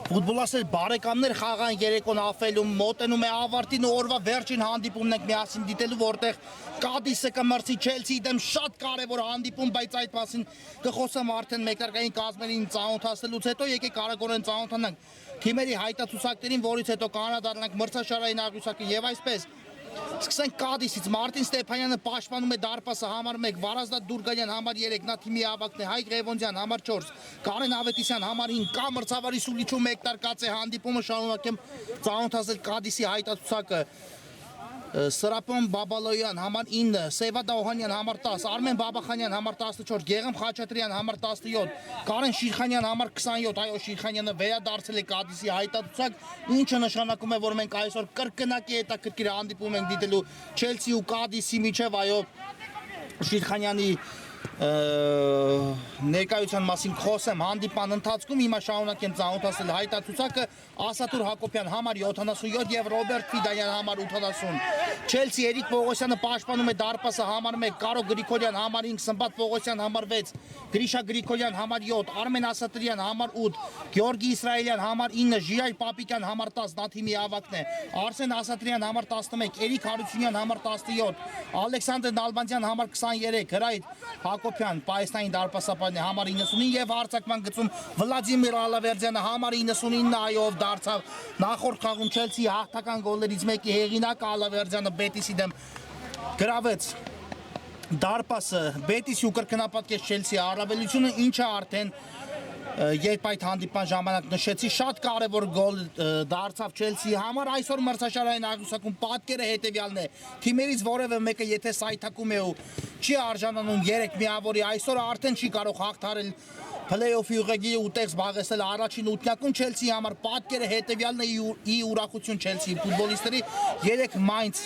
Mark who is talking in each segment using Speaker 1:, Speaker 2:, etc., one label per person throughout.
Speaker 1: Ֆուտբոլասեր բարեկամներ խաղան երեկոն աֆելում մոտենում է ավարտին ու օրվա վերջին հանդիպումն ենք միասին դիտելու, որտեղ Կադիսը կմրցի Չելսիի դեմ շատ կարևոր հանդիպում, բայց այդ մասին կխոսեմ արդեն մեկնարկային կազմերին ծանոթացնելուց հետո եկեք կարևորեն ծանոթանանք թիմերի հայտարարություններին, որից հետո կանադառնանք մրցաշարային աղյուսակը եւ այսպես Սկսենք Կադիսից, Մարտին Ստեփանյանը պաշտպանում է դարպասը համար 1, Վարազդատ Դուրգանյան համար 3, նա թիմի ավագն է, Հայկ Ղևոնդյան համար 4, Կարեն Ավետիսյան համար 5, կա մրցավարի սուլիչում մեկնարկած է հանդիպումը, շարունակեմ ծանոթացնել Կադիսի հայտարարությունը Սրապոն Բաբալոյան համար 9, Սևադա Օհանյան համար 10, Արմեն Բաբախանյան համար 14, Գեղամ Խաչատրյան համար 17, Կարեն Շիրխանյան համար 27, այո Շիրխանյանը վերադարձել է Կադիսի հայտարարության, ինչը նշանակում է, որ մենք այսօր կրկնակի հետաքրքիր հանդիպում ենք դիտելու Չելսի ու Կադիսի միջև, այո Շիրխանյանի ներկայության մասին խոսեմ հանդիպան ընթացքում, հիմա շարունակեմ ծանոթացնել հայտարարությունը Ասատուր Հակոբյան համար 77 եւ Ռոբերտ Ֆիդանյան համար 80 Չելսի Էրիկ Պողոսյանը պաշտպանում է դարպասը համար 1, Կարո Գրիգորյան համար 5, Սմբատ Պողոսյան համար 6, Գրիշա Գրիգորյան համար 7, Արմեն Ասատրյան համար 8, Գեորգի Իսրայելյան համար 9, Ժիրայր Պապիկյան համար 10, նա թիմի ավագն է, Արսեն Ասատրյան համար 11, Էրիկ Հարությունյան համար 17, Ալեքսանդր Նալբանդյան համար 23, Հրայր Հակոբյան Պայստային դարպասապանն է համար 99 եւ հարձակման գծում Վլադիմիր Ալավերդյանը համար 99 այով դարձավ նախորդ խաղում Չելսիի հաղթական գոլներից մեկի հեղինակ Ալավերդյանը Բետիսի դեմ գրավեց դարպասը Բետիսի ու կրկնապատկեց Չելսիի առավելությունը, ինչը արդեն երբ այդ հանդիպման ժամանակ նշեցի, շատ կարևոր գոլ դարձավ Չելսիի համար, այսօր մրցաշարային աղյուսակում պատկերը հետևյալն է, թիմերից որևէ մեկը եթե սայթակում է ու չի արժանանում 3 միավորի, այսօր արդեն չի կարող հաղթարել փլեյոֆի ուղեգի ուտեղ զբաղեցնել առաջին ութնակում Չելսիի համար պատկերը հետևյալն է ի ուրախություն Չելսիի ֆուտբոլիստերի 3 Մայնց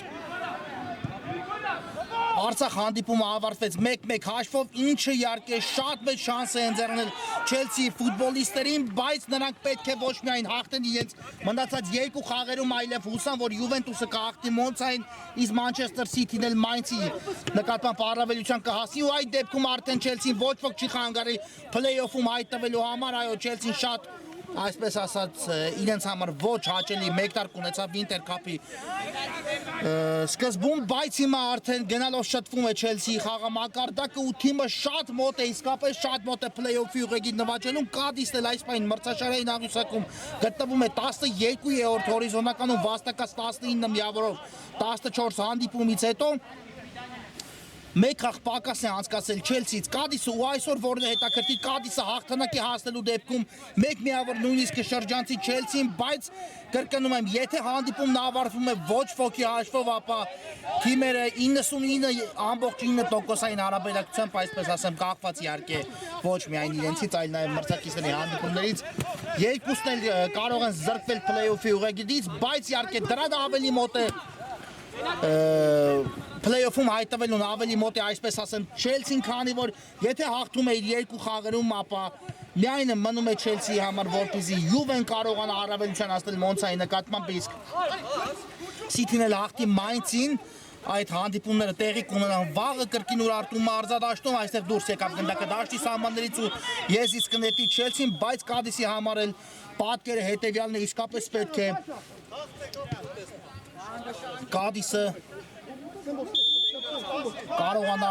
Speaker 1: Արցախ հանդիպումը ավարտվեց 1-1 հաշվով, ինչը իհարկե շատ մեծ շանս է ընձեռնել Չելսիի ֆուտբոլիստերին, բայց նրանք պետք է ոչ միայն հաղթեն իրենց մնացած 2 խաղերում, այլև հուսան, որ Յուվենտուսը կհաղթի Մոնցային, իսկ Մանչեսթեր Սիթին էլ Մայնցի նկատմամբ առավելության կհասնի ու այդ դեպքում արդեն Չելսին ոչ ոք չի խանգարի փլեյոֆում հայտնվելու համար, այո Չելսին շատ այսպես ասած իրենց համար ոչ հաճելի մեկնարկ ունեցավ Ինտեր քափի սկզբում, բայց հիմա արդեն գնալով շտվում է Չելսիի խաղամակարդակը ու թիմը շատ մոտ է, իսկապես շատ մոտ է փլեյոֆի ուղեգին նվաճելուն, Կադիսն էլ այս պահին մրցաշարային աղյուսակում գտնվում է 12-րդ հորիզոնականում վաստակած 19 միավորով 14 հանդիպումից հետո մեկ խաղ պակաս է անցկացել Չելսիից Կադիսը ու այսօր որն է հետաքրքիր Կադիսը հաղթանակի հասնելու դեպքում մեկ միավոր նույնիսկ շրջանցի Չելսին, բայց կրկնում եմ, եթե հանդիպումն ավարտվում է ոչ ոքի հաշվով, ապա թիմերը 99.9%-ային հարաբերակցությամբ, այսպես ասեմ, կախված իհարկե ոչ միայն իրենցից, այլ նաև մրցակիցների հանդիպումներից, երկուսն էլ կարող են զրկվել փլեյոֆի ուղեգիից, բայց իհարկե դրան ավելի մոտ է Փլեյոֆում հայտնվելուն ավելի մոտ է, այսպես ասեմ, Չելսին, քանի որ եթե հաղթում է իր 2 խաղերում, ապա միայն մնում է Չելսիի համար, որպեսզի Յուվեն կարողանա առավելության հասնել Մոնցայի նկատմամբ, իսկ Սիթին էլ հաղթի Մայնցին, այդ հանդիպումները տեղի կունենան վաղը կրկին Ուրարտու մարզադաշտում, այստեղ դուրս եկավ գնդակը դաշտի սահմաններից ու եզից կնետի Չելսին, բայց Կադիսի համար էլ պատկերը հետևյալն է, իսկապես պետք է Կադիսը կարողանա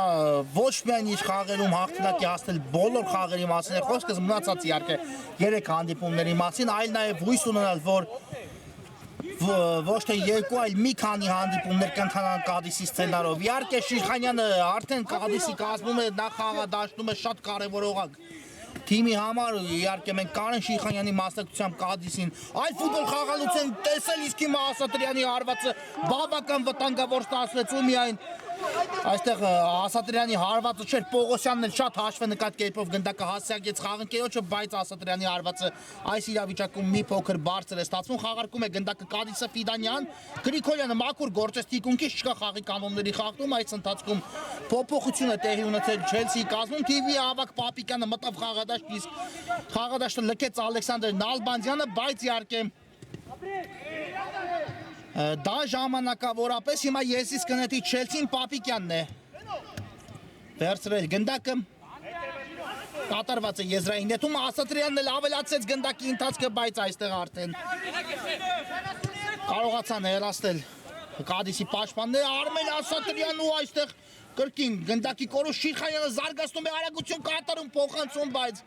Speaker 1: ոչ միայն իր խաղերում հաղթանակի հասնել բոլոր խաղերի մասին է խոսքը, մնացած իհարկե 3 հանդիպումների մասին, այլ նաև հույս ունենալ, որ ոչ թե 2, այլ մի քանի հանդիպումներ կընթանան Կադիսի սցենարով։ Իհարկե Շիրխանյանը արդեն Կադիսի կազմում է, նա խաղադաշտում է շատ կարևոր օղակ թիմի համար, իհարկե մենք Կարեն Շիրխանյանի մասնակցությամբ Կադիսին այլ ֆուտբոլ խաղալուց են տեսել, իսկ հիմա Ասատրյանի հարվածը բավական վտանգավոր ստացվեց ու միայն այստեղ Ասատրյանի հարվածը չէր, Պողոսյանն էլ շատ հաշվը նկատ կերպով գնդակը հասցեագեց խաղընկերոջը, բայց Ասատրյանի հարվածը այս իրավիճակում մի փոքր բարձր է ստացվում, խաղարկում է գնդակը Կադիսը Ֆիդանյան, Գրիգորյանը մաքուր գործեց թիկունքից, չկա խաղի կանոնների խախտում, այս ընթացքում փոփոխություն է տեղի ունեցել Չելսիի կազմում, թիմի ավագ Պապիկյանը մտավ խաղադաշտ, իսկ խաղադաշտը լքեց Ալեքսանդր Նալբանդյանը, բայց իհարկե դա ժամանակավորապես հիմա եզից կնետի Չելսին Պապիկյանն է վերցրել գնդակը կատարված է եզրային նետում, Ասատրյանն էլ ավելացեց գնդակի ընթացքը, բայց այստեղ արդեն կարողացան հեռացնել Կադիսի պաշտպանները, Արմեն Ասատրյանն ու այստեղ կրկին գնդակի կորուս Շիրխանյանը զարգացնում է արագություն կատարում փոխանցում, բայց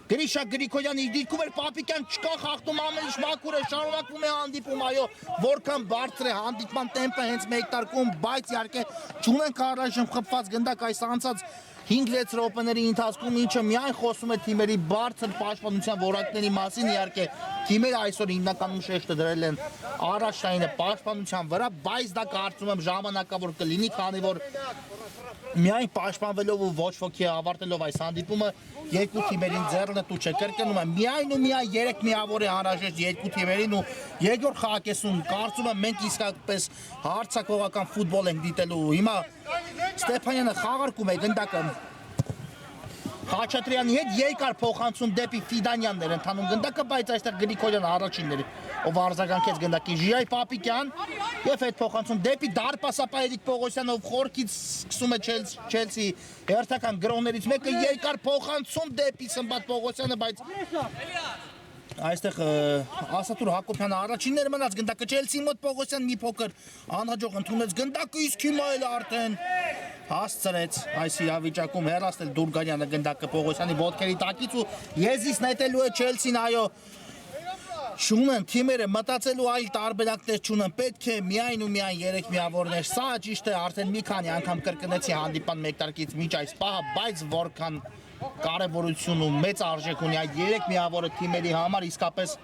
Speaker 1: Գրիշա Գրիգորյանը իր դիրքում էր Պապիկյան չկա խախտում ամեն ինչ մաքուր է շարունակվում է հանդիպում այո որքան բարձր է հանդիպման տեմպը հենց մեկ տարկում բայց իհարկե չունենք առայժմ խփված գնդակ այս անցած 5-6 րոպեների ընթացքում ինչը միայն խոսում է թիմերի բարձր պաշտպանության որակների մասին իհարկե թիմերը այսօր հիմնականում շեշտը դրել են առաջնային պաշտպանության վրա բայց դա կարծում եմ ժամանակավոր կլինի քանի որ միայն պաշտպանվելով ու ոչ ոքի ավարտելով այս հանդիպումը երկու թիմերին ձեռնտու չէ կրկնում եմ միայն ու միայն 3 միավոր է անհրաժեշտ երկու թիմերին ու երկրորդ խաղակեսում կարծում եմ մենք իսկապես հարձակողական ֆուտբոլ ենք դիտելու հիմա Ստեփանյանը խաղարկում է գնդակը Խաչատրյանի հետ երկար փոխանցում դեպի Ֆիդանյաններ ընթանում գնդակը բայց այստեղ Գրիգորյանը առաջինն էր ով արձագանքեց գնդակի Ժիայ Պապիկյան եւ այդ փոխանցում դեպի դարպասապա Էրիկ Պողոսյանով խորքից սկսում է Չելսի հերթական գրողներից մեկը երկար փոխանցում դեպի Սմբատ Պողոսյանը բայց այստեղ Ասատուր Հակոբյանը առաջիններ մնաց գնդակը Չելսի մոտ Պողոսյան մի փոքր անհաջող ընդունեց գնդակը իսկ հիմա էլ արդեն հասցրեց այս իրավիճակում հեռացնել Դուրգանյանը գնդակը Պողոսյանի ոտքերի տակից ու եզիս նետելու է Չելսին այո Չունեն թիմերը մտածելու այլ տարբերակներ չունեն պետք է միայն ու միայն 3 միավորներ սա ճիշտ է արդեն մի քանի անգամ կրկնեցի հանդիպան մեկ տարկից միջ այս պահը բայց որքան կարևորություն ու մեծ արժեք ունի այդ 3 միավորը թիմերի համար իսկապես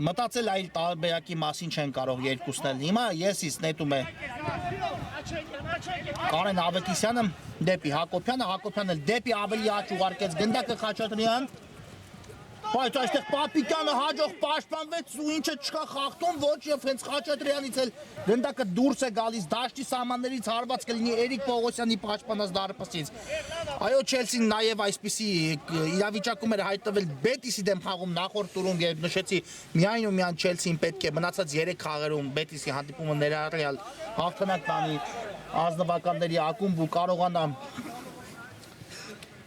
Speaker 1: մտածել այլ տարբերակի մասին չեն կարող երկուսն էլ հիմա եսից նետում է Կարեն Ավետիսյանը դեպի Հակոբյանը Հակոբյանը դեպի ավելի աճ ուղարկեց գնդակը Խաչատրյան Բայց այստեղ Պապիկյանը հաջող պաշտպանվեց ու ինչը չկա խախտում ոչ եւ հենց Խաչատրյանից էլ գնդակը դուրս է գալիս դաշտի սահմաններից հարված կլինի Էրիկ Պողոսյանի պաշտպանած դարպասից Այո Չելսին նաեւ այսպիսի իրավիճակում էր հայտնվել Բետիսի դեմ խաղում նախորդ տուրում եւ նշեցի միայն ու միայն Չելսին պետք է մնացած 3 խաղերում Բետիսի հանդիպումը ներառյալ հաղթանակ տանի ազնվականների ակումբ ու կարողանա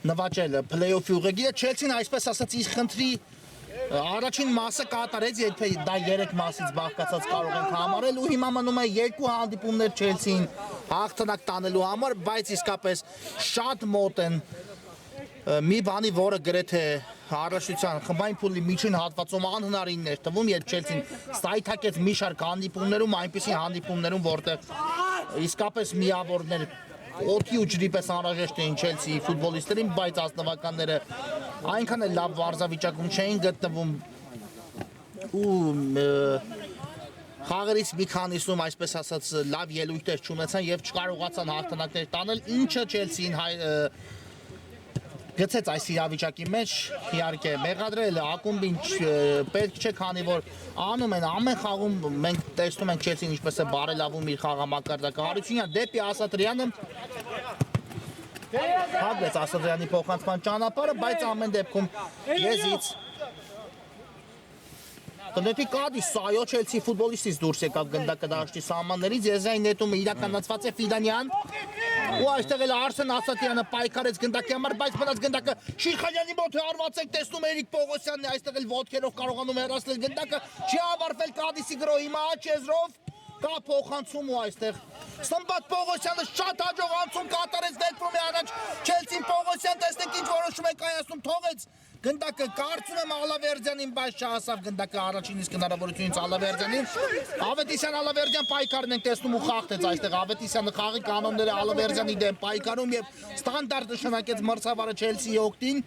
Speaker 1: նվաճել play-off-ի ուղեգիրը Չելսին այսպես ասած իր խնդրի առաջին մասը կատարեց եթե դա 3 մասից բաղկացած կարող ենք համարել ու հիմա մնում է 2 հանդիպումներ Չելսին հաղթանակ տանելու համար բայց իսկապես շատ մոտ են մի բանի որը գրեթե Հարաշության խմբային փուլի միջին հատվածում անհնարինն էր թվում երբ Չելսին սայթակեց մի շարք հանդիպումներում այնպիսի հանդիպումներում որտեղ իսկապես միավորներ Օդի ու ջրի պես անհրաժեշտ էին Չելսիի ֆուտբոլիստերին, բայց ազնվականները այնքան էլ լավ վարզավիճակում չէին գտնվում ու խաղերից մի քանիսում այսպես ասած լավ ելույթներ չունեցան եւ չկարողացան հաղթանակներ տանել, ինչը Չելսին գցեց այս իրավիճակի մեջ, իհարկե մեղադրել ակումբին պետք չէ, քանի որ անում են ամեն խաղում մենք տեսնում ենք Չելսին ինչպես է բարելավում իր խաղամակարդակը։ Հարությունյան դեպի Ասատրյանը հագեց Ասատրյանի փոխանցման ճանապարհը, բայց ամեն դեպքում եզից Դեպի Կադիս այո Չելսի ֆուտբոլիստից դուրս եկավ գնդակը դաշտի սահմաններից եզրային նետումը իրականացված է Ֆիդանյան ու այստեղ էլ Արսեն Ասատրյանը պայքարեց գնդակի համար բայց մնաց գնդակը Շիրխանյանի մոտ հարված եք տեսնում Էրիկ Պողոսյանն է այստեղ էլ ոտքերով կարողանում հեռացնել գնդակը չի ավարտվել Կադիսի գրոհի հիմա աճ եզրով կա փոխանցում ու այստեղ Սմբատ Պողոսյանը շատ հաջող անցում կատարեց դեպքում է առաջ Չելսին Պողոսյան տեսնենք ինչ որոշում է կայացնում թողեց Գնդակը կարծում եմ Ալավերդյանին, բայց չհասավ գնդակը առաջին իսկ հնարավորությունից Ալավերդյանին։ Ավետիսյան Ալավերդյան պայքարն ենք տեսնում ու խախտեց այստեղ Ավետիսյանը խաղի կանոնները Ալավերդյանի դեմ պայքարում եւ ստանդարտ նշանակեց մրցավարը Չելսիի օգտին։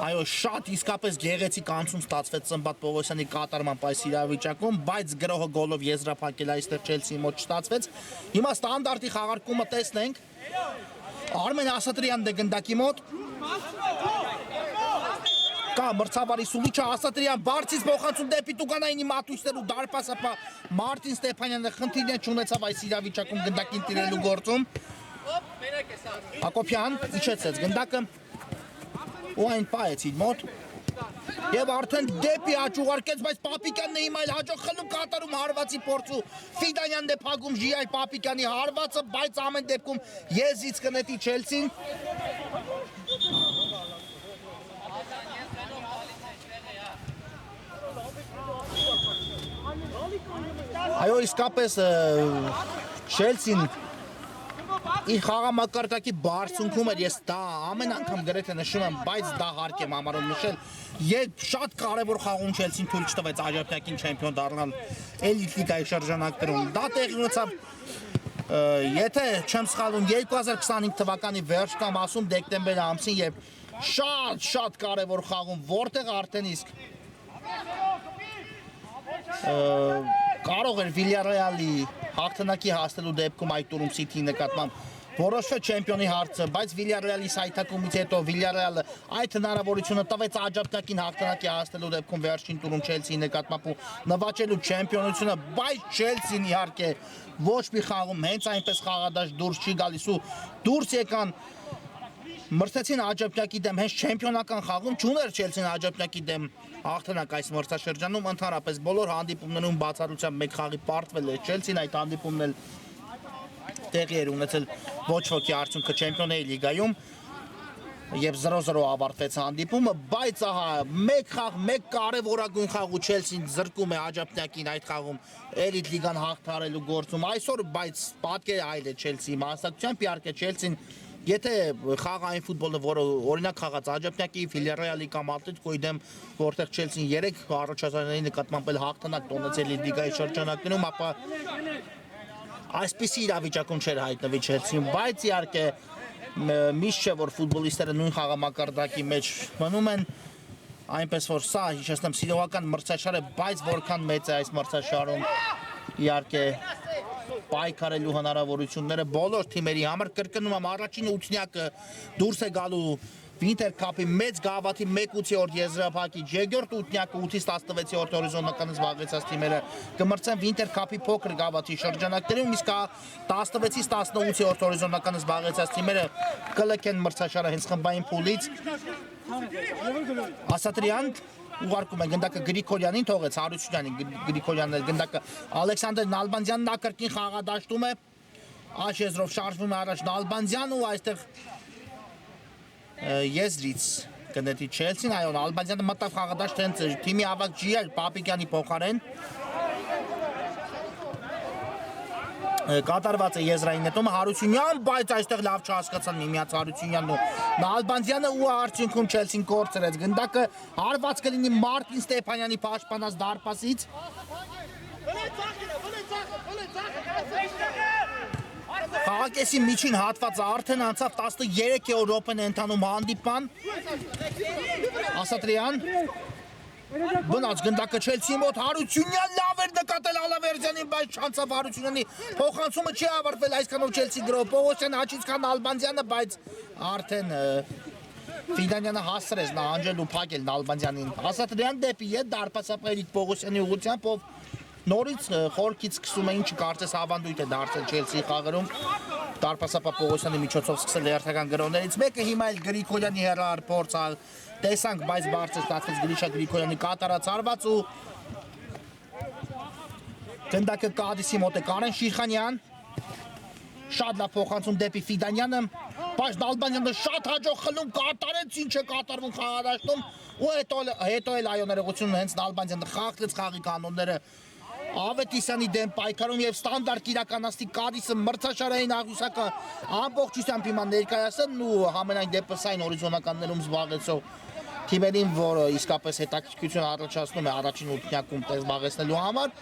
Speaker 1: Այո, շատ իսկապես գեղեցիկ անցում ստացվեց Սմբատ Պողոսյանի կատարման այս իրավիճակում, բայց գրողը գոլով եզրափակել այստեղ Չելսիի մոտ չստացվեց։ Հիմա ստանդարտի խաղարկումը տեսնենք։ Արմեն Ասատրյանն է գնդակի մոտ Կա մրցավարի սուլիչը Ասատրյան բարձից փոխանցում դեպի Տուգանայինի մատույցներու դարպասապա Մարտին Ստեփանյանը խնդիրներ չունեցավ այս իրավիճակում գնդակին տիրելու գործում Հակոբյան իջեցեց գնդակը ու այն պայեց իր մոտ Եվ արդեն դեպի աճ ուղարկեց, բայց Պապիկյանն է հիմա այլ հաջող խլում կատարում հարվածի փորձու Ֆիդանյանն է փակում Ժիայ Պապիկյանի հարվածը, բայց ամեն դեպքում եզից կնետի Չելսին։ Այո, իսկապես Չելսին իր խաղամակարդակի բարձունքում էր, ես դա ամեն անգամ գրեթե նշում եմ, բայց դա հարկ եմ համարում նշել, երբ շատ կարևոր խաղում Չելսին թույլ չտվեց Աջափնյակին չեմպիոն դառնալ էլիտ լիգայի շրջանակներում, դա տեղի ունեցավ, եթե չեմ սխալվում 2025 թվականի վերջ կամ ասում դեկտեմբեր ամսին, երբ շատ կարևոր խաղում, որտեղ արդեն իսկ կարող էր Վիլյարեալի հաղթանակի հասնելու դեպքում այդ տուրում Սիթիի նկատմամբ որոշվեց չեմպիոնի հարցը, բայց Վիլյարեալի սայթակումից հետո Վիլյարեալը այդ հնարավորությունը տվեց Աջափնյակին հաղթանակի հասնելու դեպքում վերջին տուրում Չելսիի նկատմամբ ու նվաճելու չեմպիոնությունը, բայց Չելսին իհարկե ոչ մի խաղում հենց այնպես խաղադաշտ դուրս չի գալիս ու դուրս եկան մրցեցին Աջափնյակի դեմ հենց չեմպիոնական խաղում չուներ Չելսին Աջափնյակի դեմ հաղթանակ այս մրցաշրջանում ընդհանրապես բոլոր հանդիպումներում բացառությամբ մեկ խաղի պարտվել է Չելսին այդ հանդիպումն էլ տեղի էր ունեցել ոչ ոքի արդյունքը Չեմպիոնների լիգայում եւ 0-0 ավարտվեց հանդիպումը, բայց ահա մեկ խաղ, մեկ կարևորագույն խաղ ու Չելսին զրկում է Աջափնյակին այդ խաղում էլիտ լիգան հաղթարելու գործում այսօր, բայց պատկերը այլ է Չելսիի մասնակցությամբ իհարկե Չելսին Եթե խաղային ֆուտբոլը, որը օրինակ խաղաց Աջափնյակի, Վիլյարեալի կամ Ատլետիկոյի դեմ, որտեղ Չելսին 3 առաջադրանների նկատմամբ էլ հաղթանակ տոնեցել լիգայի շրջանակներում, ապա այսպիսի իրավիճակում չէր հայտնվի Չելսին, բայց իհարկե միշտ չէ, որ ֆուտբոլիստները նույն խաղամակարդակի մեջ մնում են, այնպես որ սա, հիշեցնեմ, սիրողական մրցաշար է, բայց որքան մեծ է այս մրցաշարում, իհարկե պայքարելու հնարավորությունները բոլոր թիմերի համար կրկնում եմ առաջին ութնյակը դուրս է գալու Վինտեր Քափի մեծ գավաթի 1/8 եզրափակիչ երկրորդ ութնյակը 8-ից 16-րդ հորիզոնականը զբաղեցած թիմերը կմրցեն Վինտեր Քափի փոքր գավաթի շրջանակներում իսկ 16-ից 18-րդ հորիզոնականը զբաղեցած թիմերը կլքեն մրցաշարը հենց խմբային փուլից Ասատրյան ուղարկում է գնդակը Գրիգորյանին թողեց Հարությունյանին Գրիգորյանն էլ գնդակը Ալեքսանդր Նալբանդյանն ակրկին խաղադաշտում է աջ եզրով շարժվում է առաջ Նալբանդյանը ու այստեղ եզրից կնետի Չելսին այո Նալբանդյանը մտավ խաղադաշտ հենց թիմի ավագ Ջիայ Պապիկյանի փոխարեն կատարված է եզրային նետումը Հարությունյան, բայց այստեղ լավ չհասկացան միմյանց Հարությունյանն ու Նալբանդյանը ու արդյունքում Չելսին կորցրեց գնդակը հարված կլինի Մարտին Ստեփանյանի պաշտպանած դարպասից Խաղակեսի միջին հատվածը արդեն անցավ 13-րդ րոպեն ընթանում հանդիպման Ասատրյան Բնած գնդակը Չելսիի մոտ Հարությունյան լավ էր նկատել Ալավերդյանին, բայց չանցավ Հարությունյանի փոխանցումը չի ավարտվել այսքանով Չելսի գրով Պողոսյան հաճից կան Նալբանդյանը, բայց արդեն Ֆիդանյանը հասցրեց նահանջել ու փակել Նալբանդյանին Ասատրյան դեպի ետ դարպասապահ Պողոսյանի ուղղությամբ ով նորից խորքից սկսում է ինչը կարծես ավանդույթ է դարձել Չելսիի խաղերում դարպասապահ Պողոսյանի միջոցով սկսել երթական գրոներից մեկը հիմա էլ Գրիգորյանի հեռահար փորձ տեսանք, բայց բարձր ստացվեց Գրիշա Գրիգորյանի կատարած հարված ու գնդակը Կադիսի մոտ է Կարեն Շիրխանյան շատ լավ փոխանցում դեպի Ֆիդանյանը բայց Նալբանդյանը շատ հաջող խլում կատարեց ինչ է կատարվում խաղադաշտում ու հետո էլ այո ներողություն հենց Նալբանդյանը խախտեց խաղի կանոնները Ավետիսյանի դեմ պայքարում եւ ստանդարտ իրականացնի Կադիսը մրցաշարային աղյուսակը ամբողջությամբ հիմա ներկայացնեն ու համենայն դեպս այն հորիզոնականներում զբաղեցող թիմերին, որը իսկապես հետաքրքրություն առաջացնում է առաջին ութնյակում զբաղեցնելու համար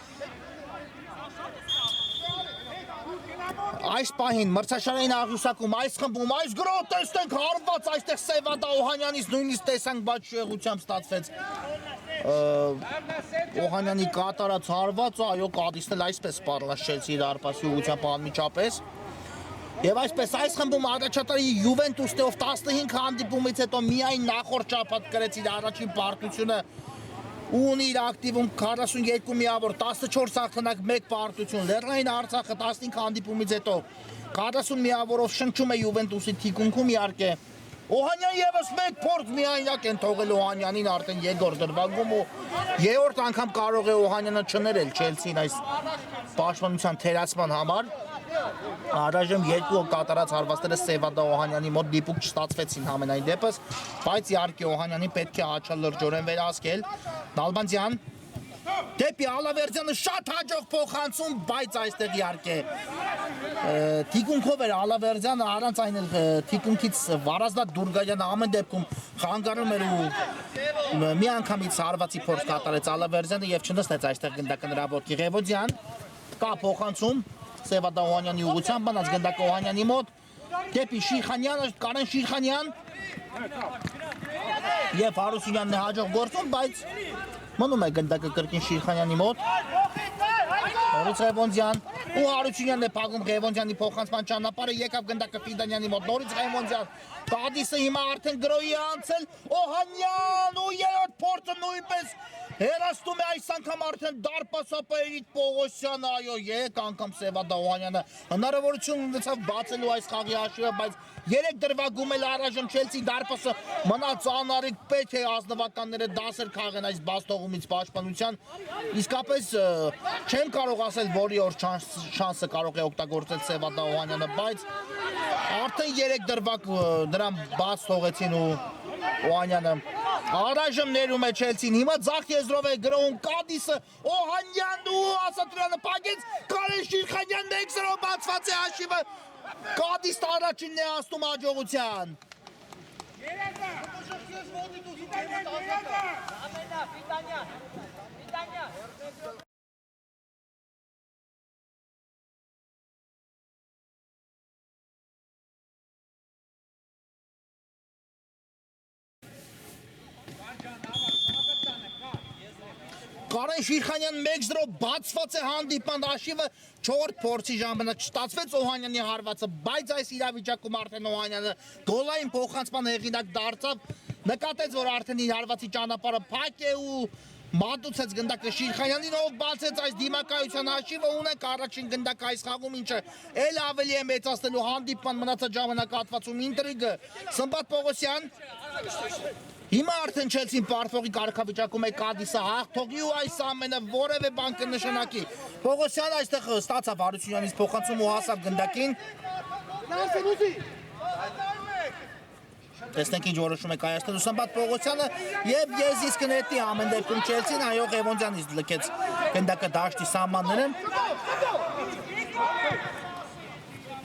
Speaker 1: Այս պահին մրցաշարային աղյուսակում, այս խմբում, այս գրոհ տեսնենք հարված այստեղ Սևադա Օհանյանից նույնիսկ տեսանք, բայց շեղությամբ ստացվեց Օհանյանի կատարած հարվածը, այո Կադիսն էլ այսպես սպառնաց Չելսիի դարպասի ուղղությամբ անմիջապես Եվ այսպես այս խմբում առաջատարի Յուվենտուսն ով 15 հանդիպումից հետո միայն նախորդ շաբաթ կրեց իր առաջին պարտությունը ու ունի իր ակտիվում 42 միավոր 14 հաղթանակ 1 պարտություն Լեռնային Արցախը 15 հանդիպումից հետո 40 միավորով շնչում է Յուվենտուսի թիկունքում իհարկե Օհանյան եւս մեկ փորձ միայնակ են թողել Օհանյանին արդեն երկրորդ դրվագում ու երրորդ անգամ կարող է Օհանյանը չներել Չելսին այս պաշտպանության թերացման համար։ Առայժմ երկու կատարած հարվածները Սևադա Օհանյանի մոտ դիպուկ չստացվեցին համենայն դեպս, բայց իհարկե Օհանյանին պետք է աչալրջորեն վերահսկել։ Նալբանդյան դեպի Ալավերդյանը շատ հաջող փոխանցում, բայց այստեղ իհարկե թիկունքով էր Ալավերդյանը, առանց այն թիկունքից Վարազդատ Դուրգայանը ամեն դեպքում խանգարում էր ու մի անգամից հարվածի փորձ կատարեց Ալավերդյանը եւ չնստեց այստեղ գնդակը նրա ոտքի։ Ղևոդյան կա փոխանցում Սևադա Օհանյանի ուղղությամբ, բանած գնդակը Օհանյանի մոտ դեպի Շիրխանյանը, Կարեն Շիրխանյան եւ Հարությունյանն է հաջող գործում, բայց մնում է գնդակը կրկին Շիրխանյանի մոտ։ Նորից Ղևոնդյան ու Հարությունյանն է փակում Ղևոնդյանի փոխանցման ճանապարհը, եկավ գնդակը Ֆիդանյանի մոտ, նորից Ղևոնդյան։ Տադիսը հիմա արդեն գրոյի անցել, Օհանյան ու երրորդ փորձը նույնպես հերաստում է այս անգամ արդեն դարպասապերից Պողոսյանը, այո, երեք անգամ Սևադա Օհանյանը հնարավորություն ունեցավ բացելու այս խաղի հաշիվը, բայց 3 դրվագում էլ առայժմ Չելսի դարպասը մնաց անարիք, պետք է ազնվականները դասեր քաղեն այս բաստողումից պաշտպանության։ Իսկապես չեմ կարող ասել, որի օր շանսը կարող է օգտագործել Սևադա Օհանյանը, բայց արդեն 3 դրվագ նրան բաց թողեցին ու Օհանյանը առայժմ ներում է Չելսին, հիմա ձախ եզրով է գրոհում Կադիսը, Օհանյանն ու Ասատրյանը փակեց, Կարեն Շիրխանյանն 1-0 բացված է հաշիվը, Կադիսը առաջինն է հասնում հաջողության։ Կարեն Շիրխանյան 1-0 բացված է հանդիպան հաշիվը, 4 փորձի ժամանակ չստացվեց Օհանյանի հարվածը, բայց այս իրավիճակում արդեն Օհանյանը գոլային փոխանցման հեղինակ դարձավ, նկատեց, որ արդեն իր հարվածի ճանապարհը փակ է ու մատուցեց գնդակը Շիրխանյանին, ով բացեց այս դիմակայության հաշիվը, ունենք առաջին գնդակը այս խաղում, ինչը էլ ավելի է մեծացնելու հանդիպման մնացած ժամանակահատվածում ինտրիգը։ Սմբատ Պողոսյան հիմա արդեն Չելսին պարտվողի կարգավիճակում է Կադիսը հաղթողի ու այս ամենը որևէ բան կնշանակի։ Պողոսյանը այստեղ ստացավ Հարությունյանից փոխանցում ու հասավ գնդակին։ Տեսնենք ինչ որոշում է կայացնելու Սմբատ Պողոսյանը եւ եզիս կնետի ամեն դեպքում Չելսին, այո, Ղևոնդյանից լքեց գնդակը դաշտի սահմանները։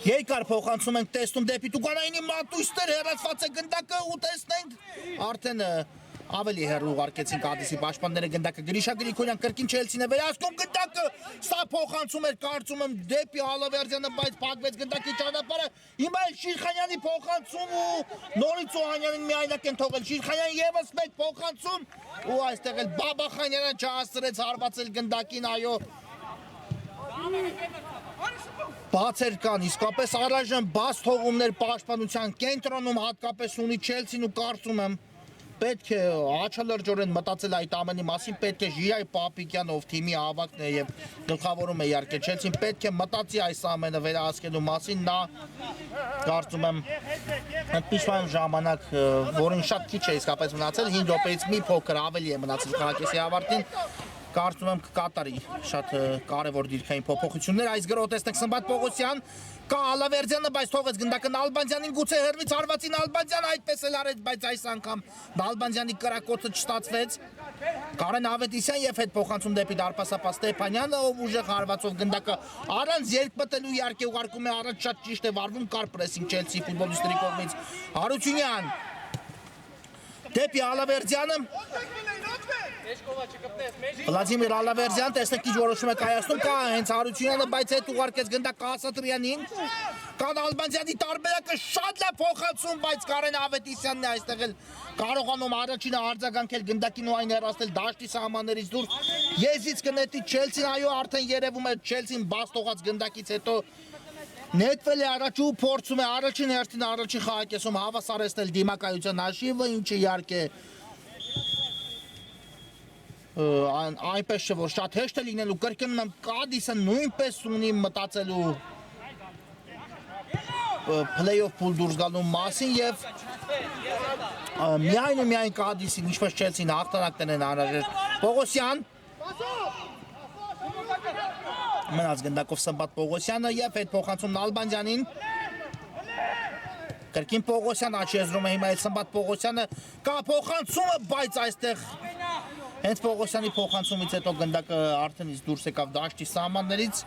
Speaker 1: Երկար փոխանցում ենք, տեսնում դեպի Տուգանայինի մատույցներ, հեռացված է գնդակը ու տեսնենք արդեն ավելի հեռու ուղարկեցին Կադիսի պաշտպանները գնդակը, Գրիշա Գրիգորյան կրկին Չելսին է վերահսկում գնդակը, սա փոխանցում էր կարծում եմ դեպի Ալավերդյանը, բայց փակվեց գնդակի ճանապարհը, հիմա էլ Շիրխանյանի փոխանցում ու նորից Օհանյանին միայնակ են թողել, Շիրխանյան եւս մեկ փոխանցում ու այստեղ էլ Բաբախանյանը չհասցրեց հարվածել գնդակին, այո։ Բացեր կան, իսկապես առայժմ բաց թողումներ պաշտպանության կենտրոնում հատկապես ունի Չելսին ու կարծում եմ պետք է աչալրջորեն մտածել այդ ամենի մասին, պետք է Ժիրայ Պապիկյան, ով թիմի ավագն է եւ գլխավորում է իհարկե Չելսին, պետք է մտածի այս ամենը վերահսկելու մասին, նա կարծում եմ այդպիսվան ժամանակ, որին շատ քիչ է իսկապես մնացել, 5 րոպեից մի փոքր ավելի է մնացել խաղակեսի ավարտին, կարծում եմ կկատարի շատ կարևոր դիրքային փոփոխություններ, այս գրոհ տեսնենք Սմբատ Պողոսյան, կա Ալավերդյանը, բայց թողեց գնդակը Նալբանդյանին, գուցե հեռվից հարվածի Նալբանդյանը այդպես էլ արեց, բայց այս անգամ Նալբանդյանի կրակոցը չստացվեց, Կարեն Ավետիսյան եւ հետ փոխանցում դեպի դարպասապահ Ստեփանյանը, ով ուժեղ հարվածով գնդակը առանց երկմտելու իհարկե ուղարկում է առաջ, շատ ճիշտ է վարվում, կար պրեսինգ Չելսի ֆուտբոլիստների կողմից, Հարությունյան դեպի Ալավերդյանը, Վլադիմիր Ալավերդյան, տեսնենք ինչ որոշում է կայացնում, կա հենց Հարությունյանը, բայց հետ ուղարկեց գնդակը Ասատրյանին, կա Նալբանդյանի տարբերակը շատ լավ փոխանցում, բայց Կարեն Ավետիսյանն է այստեղ էլ կարողանում առաջինը արձագանքել գնդակին ու այն հեռացնել դաշտի սահմաններից դուրս, եզից կնետի Չելսին, այո, արդեն երևում է Չելսին բաց թողած գնդակից հետո նետվել է առաջ ու փորձում է առաջին հերթին առաջին խաղակեսում հավասարեցնել դիմակայության հաշիվը, ինչը իհարկե այնպես չէ, որ շատ հեշտ է լինելու, կրկնում եմ Կադիսը նույնպես ունի մտածելու play-off փուլ դուրս գալու մասին եւ միայն ու միայն Կադիսին ինչպես Չելսին հաղթանակներ են անհրաժեշտ Պողոսյան մնաց գնդակով Սմբատ Պողոսյանը եւ այդ փոխանցումն Ալբանդյանին Կրկին Պողոսյան աչեզրում է հիմա այդ Սմբատ Պողոսյանը կա փոխանցումը բայց այստեղ հենց Պողոսյանի փոխանցումից հետո գնդակը արդեն իսկ դուրս եկավ դաշտի սահմաններից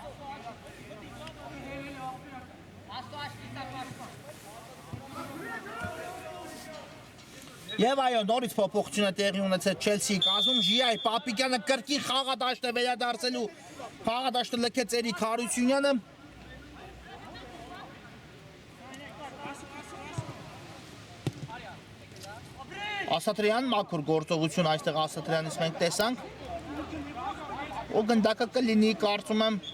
Speaker 1: Եվ այո, նորից փոփոխություն է տեղի ունեցել Չելսիի կազմում, Ժիայ Պապիկյանը կրկին խաղադաշտ է վերադարձելու, խաղադաշտը լքեց Էրիկ Հարությունյանը։ Ասատրյան մաքուր գործողություն այստեղ Ասատրյանից մենք տեսանք։ Ու գնդակը կլինի կարծում եմ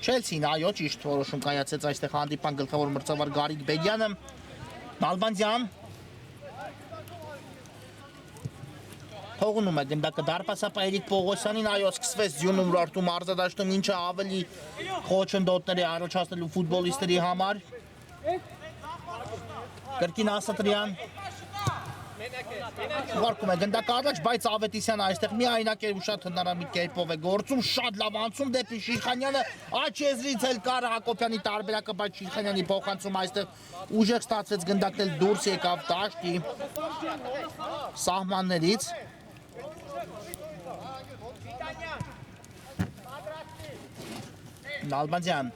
Speaker 1: Չելսին, այո, ճիշտ որոշում կայացեց այստեղ հանդիպան գլխավոր մրցավար Գարիկ Բեգյանը, Նալբանդյան Թողնում է գնդակը դարպասապա Էրիկ Պողոսյանին, այո, սկսվեց ձյունում ռարտում արձադաշտում, ինչը ավելի խոչընդոտներ է առաջացնելու ֆուտբոլիստերի համար։ Կրկին Ասատրյան Ուղարկում է գնդակը առաջ, բայց Ավետիսյանը այստեղ միայնակ է ու շատ հնարամիտ կերպով է գործում, շատ լավ անցում դեպի Շիրխանյանը, աջ եզրից էլ կար Հակոբյանի տարբերակը, բայց Շիրխանյանի փոխանցումը այստեղ ուժեղ ստացվեց գնդակն էլ դուրս եկավ դաշտի սահմաններից։ Նալբանդյան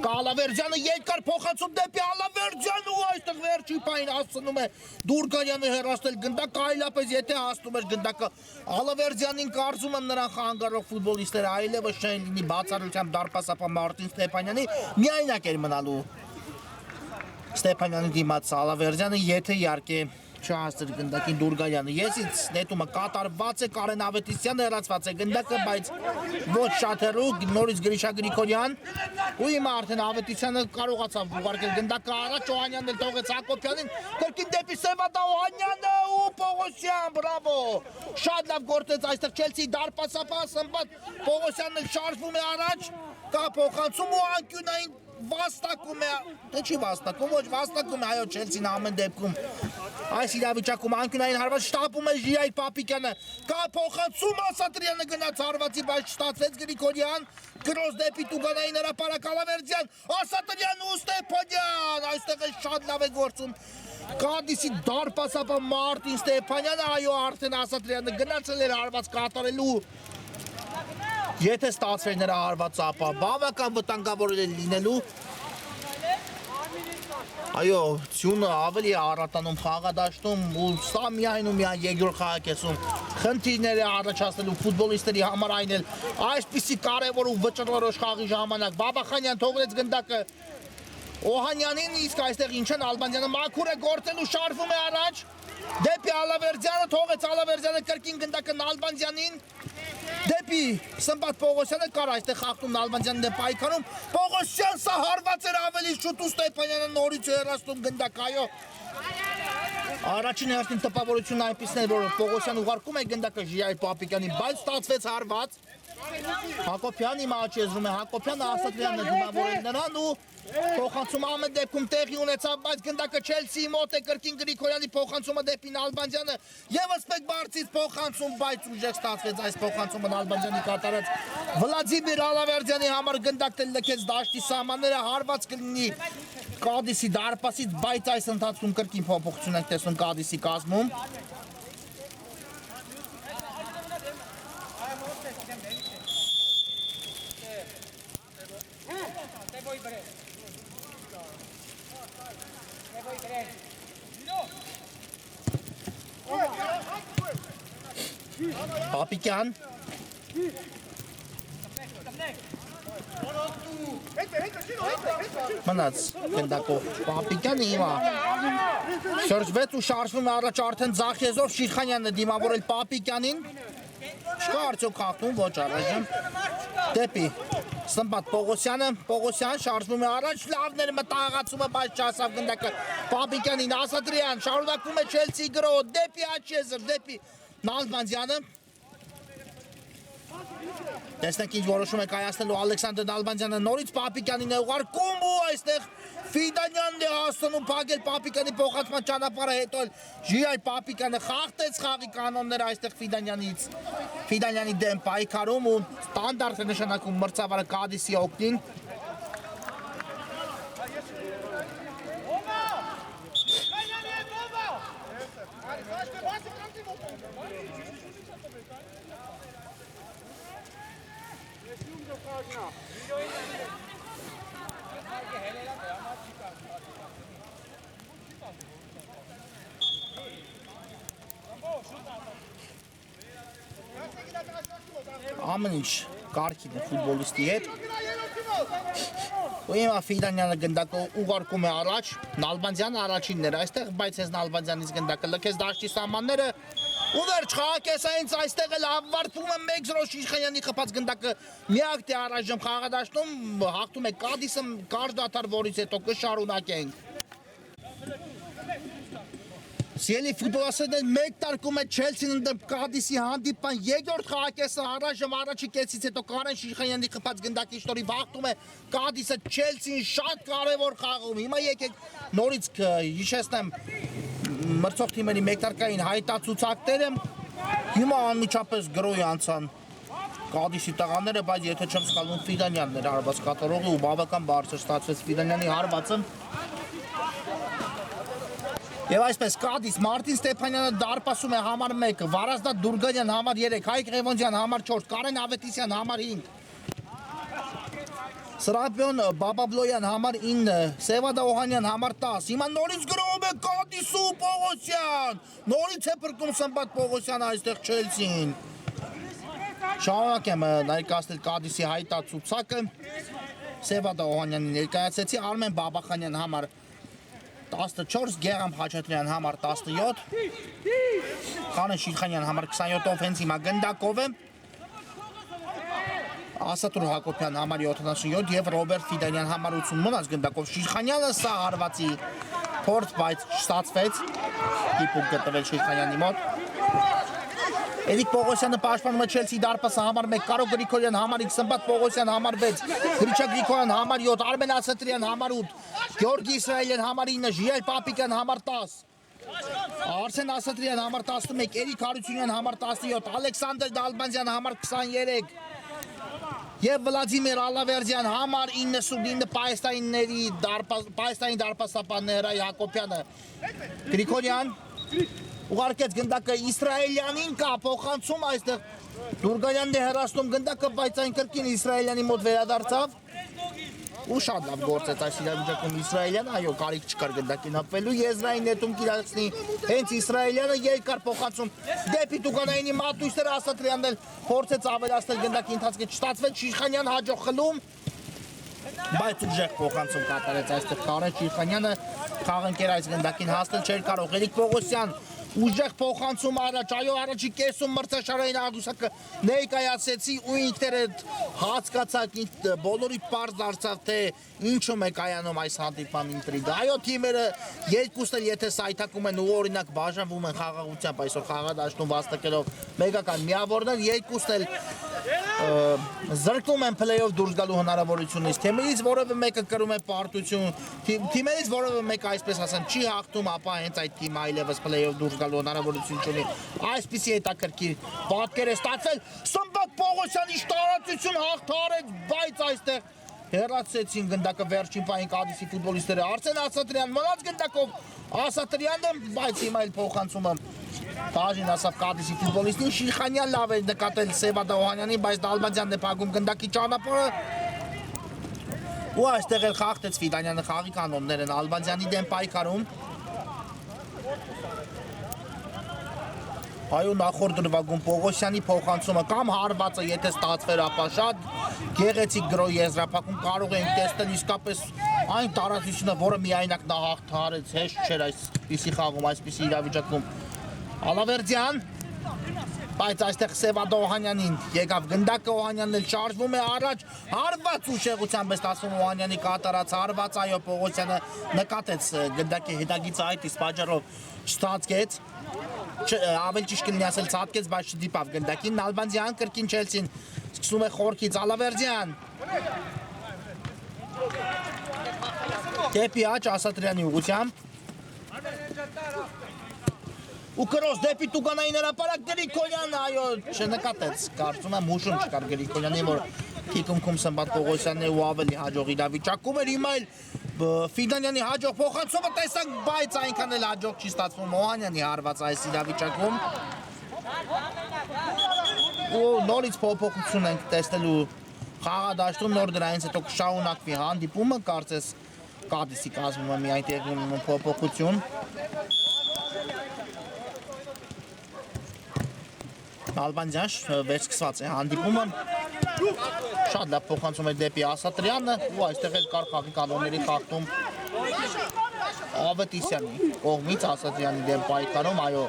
Speaker 1: Կալավերձյանը երկար փոխանցում դեպի Ալավերձյանը ու այստեղ վերջի պայն հասցնում է Դուրգանյանը հեռացնել գնդակը այլապես եթե հասնում էր գնդակը Ալավերձյանին կարծում եմ նրան խանգարող ֆուտբոլիստները այլևս չեն լինի բացառությամբ դարպասապա Մարտին Ստեփանյանի միայնակ էր մնալու Ստեփանյանի դիմաց Ալավերձյանը եթե իհարկե չհասցր գնդակին Դուրգանյանը եսից նետումը կատարված է Կարեն Ավետիսյանը հեռացված է գնդակը բայց ոչ շատ հեռու նորից Գրիշա Գրիգորյան ու հիմա արդեն Ավետիսյանը կարողացավ ուղարկել գնդակը առաջ Օհանյանն էլ թողեց Հակոբյանին կրկին դեպի Սևադա Օհանյանը ու Պողոսյան բրավո շատ լավ գործեց այստեղ Չելսիի դարպասապա Սմբատ Պողոսյանն շարժվում է առաջ կա փոխանցում ու անկյունային վաստակում է թե չի վաստակում ոչ վաստակում է այո Չելսին ամեն դեպքում Այս իրավիճակում անկյունային հարված շտապում է Ժիայ Պապիկյանը, կա փոխանցում Ասատրյանը գնաց հարվածի, բայց չստացվեց Գրիգորյան, գրոզ դեպի Տուգանային հրապարակ Ալավերձյան, Ասատրյան ու Ստեփանյան, այստեղ է շատ լավ է գործում Կադիսի դարպասապա Մարտին Ստեփանյանը, այո արդեն Ասատրյանը գնացել էր հարված կատարելու Եթե ստացվեր նրա հարվածը, ապա բավական վտանգավոր է լինելու Այո, ձյունը ավելի առատանում խաղադաշտում ու սա միայն ու միայն երկրորդ խաղակեսում խնդիրներ է առաջացնելու ֆուտբոլիստերի համար այն էլ այսպիսի կարևոր ու վճռորոշ խաղի ժամանակ Բաբախանյան թողեց գնդակը Օհանյանին իսկ այստեղ ինչ են Ալբանդյանը մաքուր է գործել ու շարժվում է առաջ դեպի Ալավերձյանը թողեց Ալավերձյանը կրկին գնդակը Նալբանդյանին Դեպի Սմբատ Պողոսյանը կար այստեղ խախտում Նալբանդյանն է պայքարում Պողոսյան սա հարված էր ավելի շուտ ու Ստեփանյանը նորից հեռացնում գնդակ այո Առաջին հերթին տպավորությունն այնպիսին էր որ Պողոսյան ուղարկում է գնդակը Ժիայ Պապիկյանին բայց ստացվեց հարված Հակոբյանը հիմա աչեզրում է Հակոբյանը Ասատրյանն է դիմավորել նրան ու փոխանցումը ամեն դեպքում տեղի ունեցավ բայց գնդակը Չելսիի մոտ է կրկին Գրիգորյանի փոխանցումը դեպի Նալբանդյանը եւս մեկ բարձից փոխանցում բայց ուժեղ ստացվեց այս փոխանցումը Նալբանդյանի կատարած Վլադիմիր Ալավերձյանի համար գնդակն լքեց դաշտի սահմանները հարված կլինի Կադիսի դարպասից բայց այս ընթացքում կրկին փոփոխություն ենք տեսնում Կադիսի կազմում Պապիկյան Մնաց գնդակով Պապիկյանը հիմա շրջվեց ու շարժվում է առաջ արդեն ձախ եզով Շիրխանյանը դիմավորել Պապիկյանին Չկա արդյոք խախտում ոչ առայժմ Դեպի Սմբատ Պողոսյանը Պողոսյան շարժվում է առաջ լավներ մտահղացումը բայց չասավ գնդակը Պապիկյանին Ասատրյան շարունակվում է Չելսիի գրոհը դեպի աչեզր դեպի Նալբանդյանը Տեսնենք ինչ որոշում է կայացնելու Ալեքսանդր Նալբանդյանը նորից Պապիկյանին է ուղարկում ու այստեղ Ֆիդանյանն է հասնում փակել Պապիկյանի փոխանցման ճանապարհը հետո էլ Ժիայ Պապիկյանը խախտեց խաղի կանոնները այստեղ Ֆիդանյանի դեմ պայքարում ու ստանդարտ է նշանակում մրցավարը Կադիսի օգտին Ամեն ինչ կարգին է ֆուտբոլիստի հետ ու հիմա Ֆիդանյանը գնդակը ուղարկում է առաջ Նալբանդյանը առաջինն էր այստեղ բայց այս Նալբանդյանից գնդակը լքեց դաշտի սահմանները ու վերջ խաղակեսայինց այստեղ էլ ավարտվում է 1-0 Շիշխանյանի խփած գնդակը միակ թե առայժմ խաղադաշտում հաղթում է Կադիսը կարճ դադար որից հետո կշարունակենք Սիրելի ֆուտբոլասերներ մեկ տարկում է Չելսին ընդդեմ Կադիսի հանդիպան երկրորդ խաղակեսը առայժմ առաջի կեսից հետո Կարեն Շիշխանյանի խփած գնդակի շնորհիվ հաղթում է Կադիսը Չելսին շատ կարևոր խաղում հիմա եկեք նորից հիշեցնեմ մրցող թիմերի մեկտարկային հայտացուցակները հիմա անմիջապես գրոյ անցան Կադիսի տղաները բայց եթե չեմ սխալվում Ֆիդանյանն էր հարված կատարողը ու բավական բարձր ստացվեց Ֆիդանյանի հարվածը Եվ այսպես Կադիս Մարտին Ստեփանյանը դարպասում է համար 1, Վարազդատ Դուրգանյան համար 3, Հայկ Ղևոնդյան համար 4, Կարեն Ավետիսյան համար 5, Սրապյոն Բաբաբլոյան համար 9, Սևադա Օհանյան համար 10, հիմա նորից գրոհում է Կադիսու Պողոսյան, նորից է փրկում Սմբատ Պողոսյանը այստեղ Չելսին Շարունակեմ ներկայացնել Կադիսի հայտացուցակը, Սևադա Օհանյանի ներկայացեցի, Արմեն Բաբախանյան համար 14, Գեղամ Խաչատրյան համար 17, Կանեն Շիրխանյան համար 27-ով հենց հիմա գնդակով է, Ասատուր Հակոբյան համար 77 և Ռոբերտ Ֆիդանյան համար 80 մնաց գնդակով Շիրխանյանը սա հարվածի փորձ բայց չստացվեց, դիպուկ գտնվել Շիրխանյանի մոտ Էրիկ Պողոսյանը պաշտպանում է Չելսի դարպասը համար 1, Կարո Գրիգորյան համար 5, Սմբատ Պողոսյան համար 6, Գրիչա Գրիգորյան համար 7, Արմեն Ասատրյան համար 8, Գեորգի Իսրայելյան համար 9, Ժիայ Պապիկյան համար 10, Արսեն Ասատրյան համար 11, Էրիկ Հարությունյան համար 17, Ալեքսանդր Նալբանդյան համար 23 և Վլադիմիր Ալավերդյան համար 99 պայստային դարպասապան Հրայ Հակոբյանը, Գրիգորյան Ուղարկեց գնդակը Իսրայելյանին կա փոխանցում այստեղ Դուրգանյանն է հեռացնում գնդակը բայց այն կրկին Իսրայելյանի մոտ վերադարձավ ու շատ լավ գործեց այս իրավիճակում Իսրայելյանը այո կարիք չկար գնդակին հպվելու եզրային նետում կիրացնի հենց Իսրայելյանը երկար փոխանցում դեպի Դուրգանյանի մատույցները Ասատրյանն էլ փորձեց ավելացնել գնդակի ընթացքը չստացվեց Շիրխանյան հաջող խլում բայց ուժեղ փոխանցում կատարեց այստեղ Կարեն Շիրխանյանը խաղընկեր այս գնդակին հասնել չէր կարող Էրիկ Պողոսյան ուժեղ փոխանցում առաջ, այո առաջի կեսում մրցաշարային աղյուսակը ներկայացեցի ու ինքներդ հասկացաք, բոլորի պարզ դարձավ, թե ինչում է կայանում այս հանդիպան ինտրիգը, այո թիմերը երկուսն էլ եթե սայթակում են ու օրինակ բաժանվում են խաղաղությամբ այսօր խաղադաշտում վաստակելով մեկական միավորներ, երկուսն էլ զրկվում են փլեյով դուրս գալու հնարավորությունից, թիմերից որևէ մեկը կրում է պարտություն, թիմերից որևէ մեկը այսպես ասեմ չի հաղթում, ապա հենց այդ թիմը այլևս փլեյով դուրս գալու հնարավորություն չունի, այսպիսի հետաքրքիր պատկեր է ստացվել, Սմբատ Պողոսյանի շտարածություն հաղթարեց, բայց այստեղ հեռացեցին գնդակը վերջին պահին Կադիսի ֆուտբոլիստները, Արսեն Ասատրյան մնաց գնդակով Ասատրյանը, բայց հիմա էլ փոխանցումը Տաժին ասավ Կադիսի ֆուտբոլիստին, Շիրխանյան լավ է նկատել Սևադա Օհանյանին, բայց Նալբանդյանն է փակում գնդակի ճանապարհը ու այստեղ էլ խախտեց Ֆիդանյանը խաղի կանոնները Նալբանդյանի դեմ պայքարում Այո նախորդ դրվագում Պողոսյանի փոխանցումը կամ հարվածը եթե ստացվեր ապա շատ գեղեցիկ գրոհ եզրափակում կարող ենք տեսնել իսկապես այն տարածությունը որը միայնակ նա հաղթարեց հեշտ չէր այսպիսի խաղում այսպիսի իրավիճակում Ալավերդյան բայց այստեղ Սևադա Օհանյանին եկավ գնդակը Օհանյանն էլ շարժվում է առաջ հարված ուշեղությամբ է ստացվում Օհանյանի կատարած հարված այո Պողոսյանը նկատեց գնդակի հետագիծը այդ իսկ պատճառով չստացվեց Ավել ճիշտ կլինի ասել ցածկեց, բայց չդիպավ գնդակին Նալբանդյան կրկին Չելսին սկսում է խորքից Ալավերդյան Դեպի աճ Ասատրյանի ուղղությամբ ու կրոս դեպի Տուգանային հրապարակ Գրիգորյան, այո, չնկատեց, կարծում եմ հուշում չկար Գրիգորյանի, որ թիկունքում Սմբատ Պողոսյանն ու ավելի հաջող իրավիճակում էր, հիմա էլ Ֆիդանյանի հաջող փոխանցումը տեսանք, բայց այնքան էլ հաջող չի ստացվում Օհանյանի հարված այս իրավիճակում ու նորից փոփոխություն ենք տեսնելու խաղադաշտում, նոր դրանից հետո կշարունակվի հանդիպումը, կարծես Կադիսի կազմում է միայն տեղի ունենում փոփոխություն Ալբանդյան վերսկսված է հանդիպումը շատ լավ փոխանցում է դեպի Ասատրյանը ու այստեղ էլ կար խաղի կանոնների խախտում Ավետիսյանի կողմից Ասատրյանի դեմ պայքարում, այո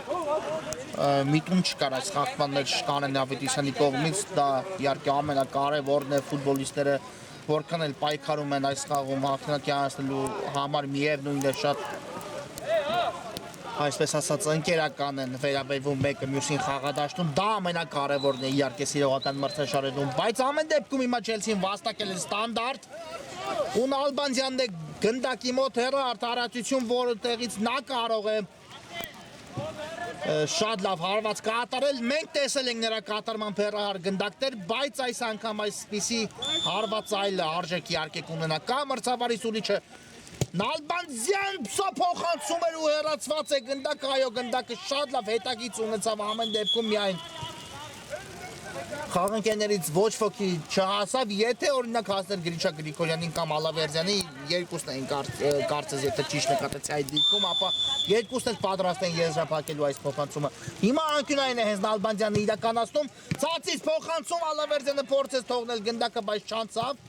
Speaker 1: միտում չկար այս խախտմաններ չկանեն Ավետիսյանի կողմից, դա իհարկե ամենակարևորն է ֆուտբոլիստները որքան էլ պայքարում են այս խաղում հաղթանակի հասնելու համար միևնույն է շատ այսպես ասած ընկերական են վերաբերվում մեկը մյուսին խաղադաշտում, դա ամենակարևորն է իհարկե սիրողական մրցաշարերում, բայց ամեն դեպքում հիմա Չելսին վաստակել է ստանդարտ ու Նալբանդյանն է գնդակի մոտ հեռահարություն, որտեղից նա կարող է շատ լավ հարված կատարել, մենք տեսել ենք նրա կատարման հեռահար գնդակներ, բայց այս անգամ այսպիսի հարված այլ արժեք իհարկե կունենա կա մրցավարի սուրիչը Նալբանդյան փոխանցում էր ու հեռացված է գնդակը, այո գնդակը շատ լավ հետագից ունեցավ ամեն դեպքում միայն խաղընկերներից ոչ ոքի չհասավ, եթե օրինակ հասներ Գրիշա Գրիգորյանին կամ Ալավերդյանի երկուսն էին կարծես եթե ճիշտ նկատեցի այդ դեպքում, ապա երկուսն էլ պատրաստ են եզրափակելու այս փոխանցումը։ Հիմա անկյունային է հենց Նալբանդյանը իրականացնում, ցածից փոխանցում Ալավերդյանը փորձեց թողնել գնդակը, բայց չանցավ։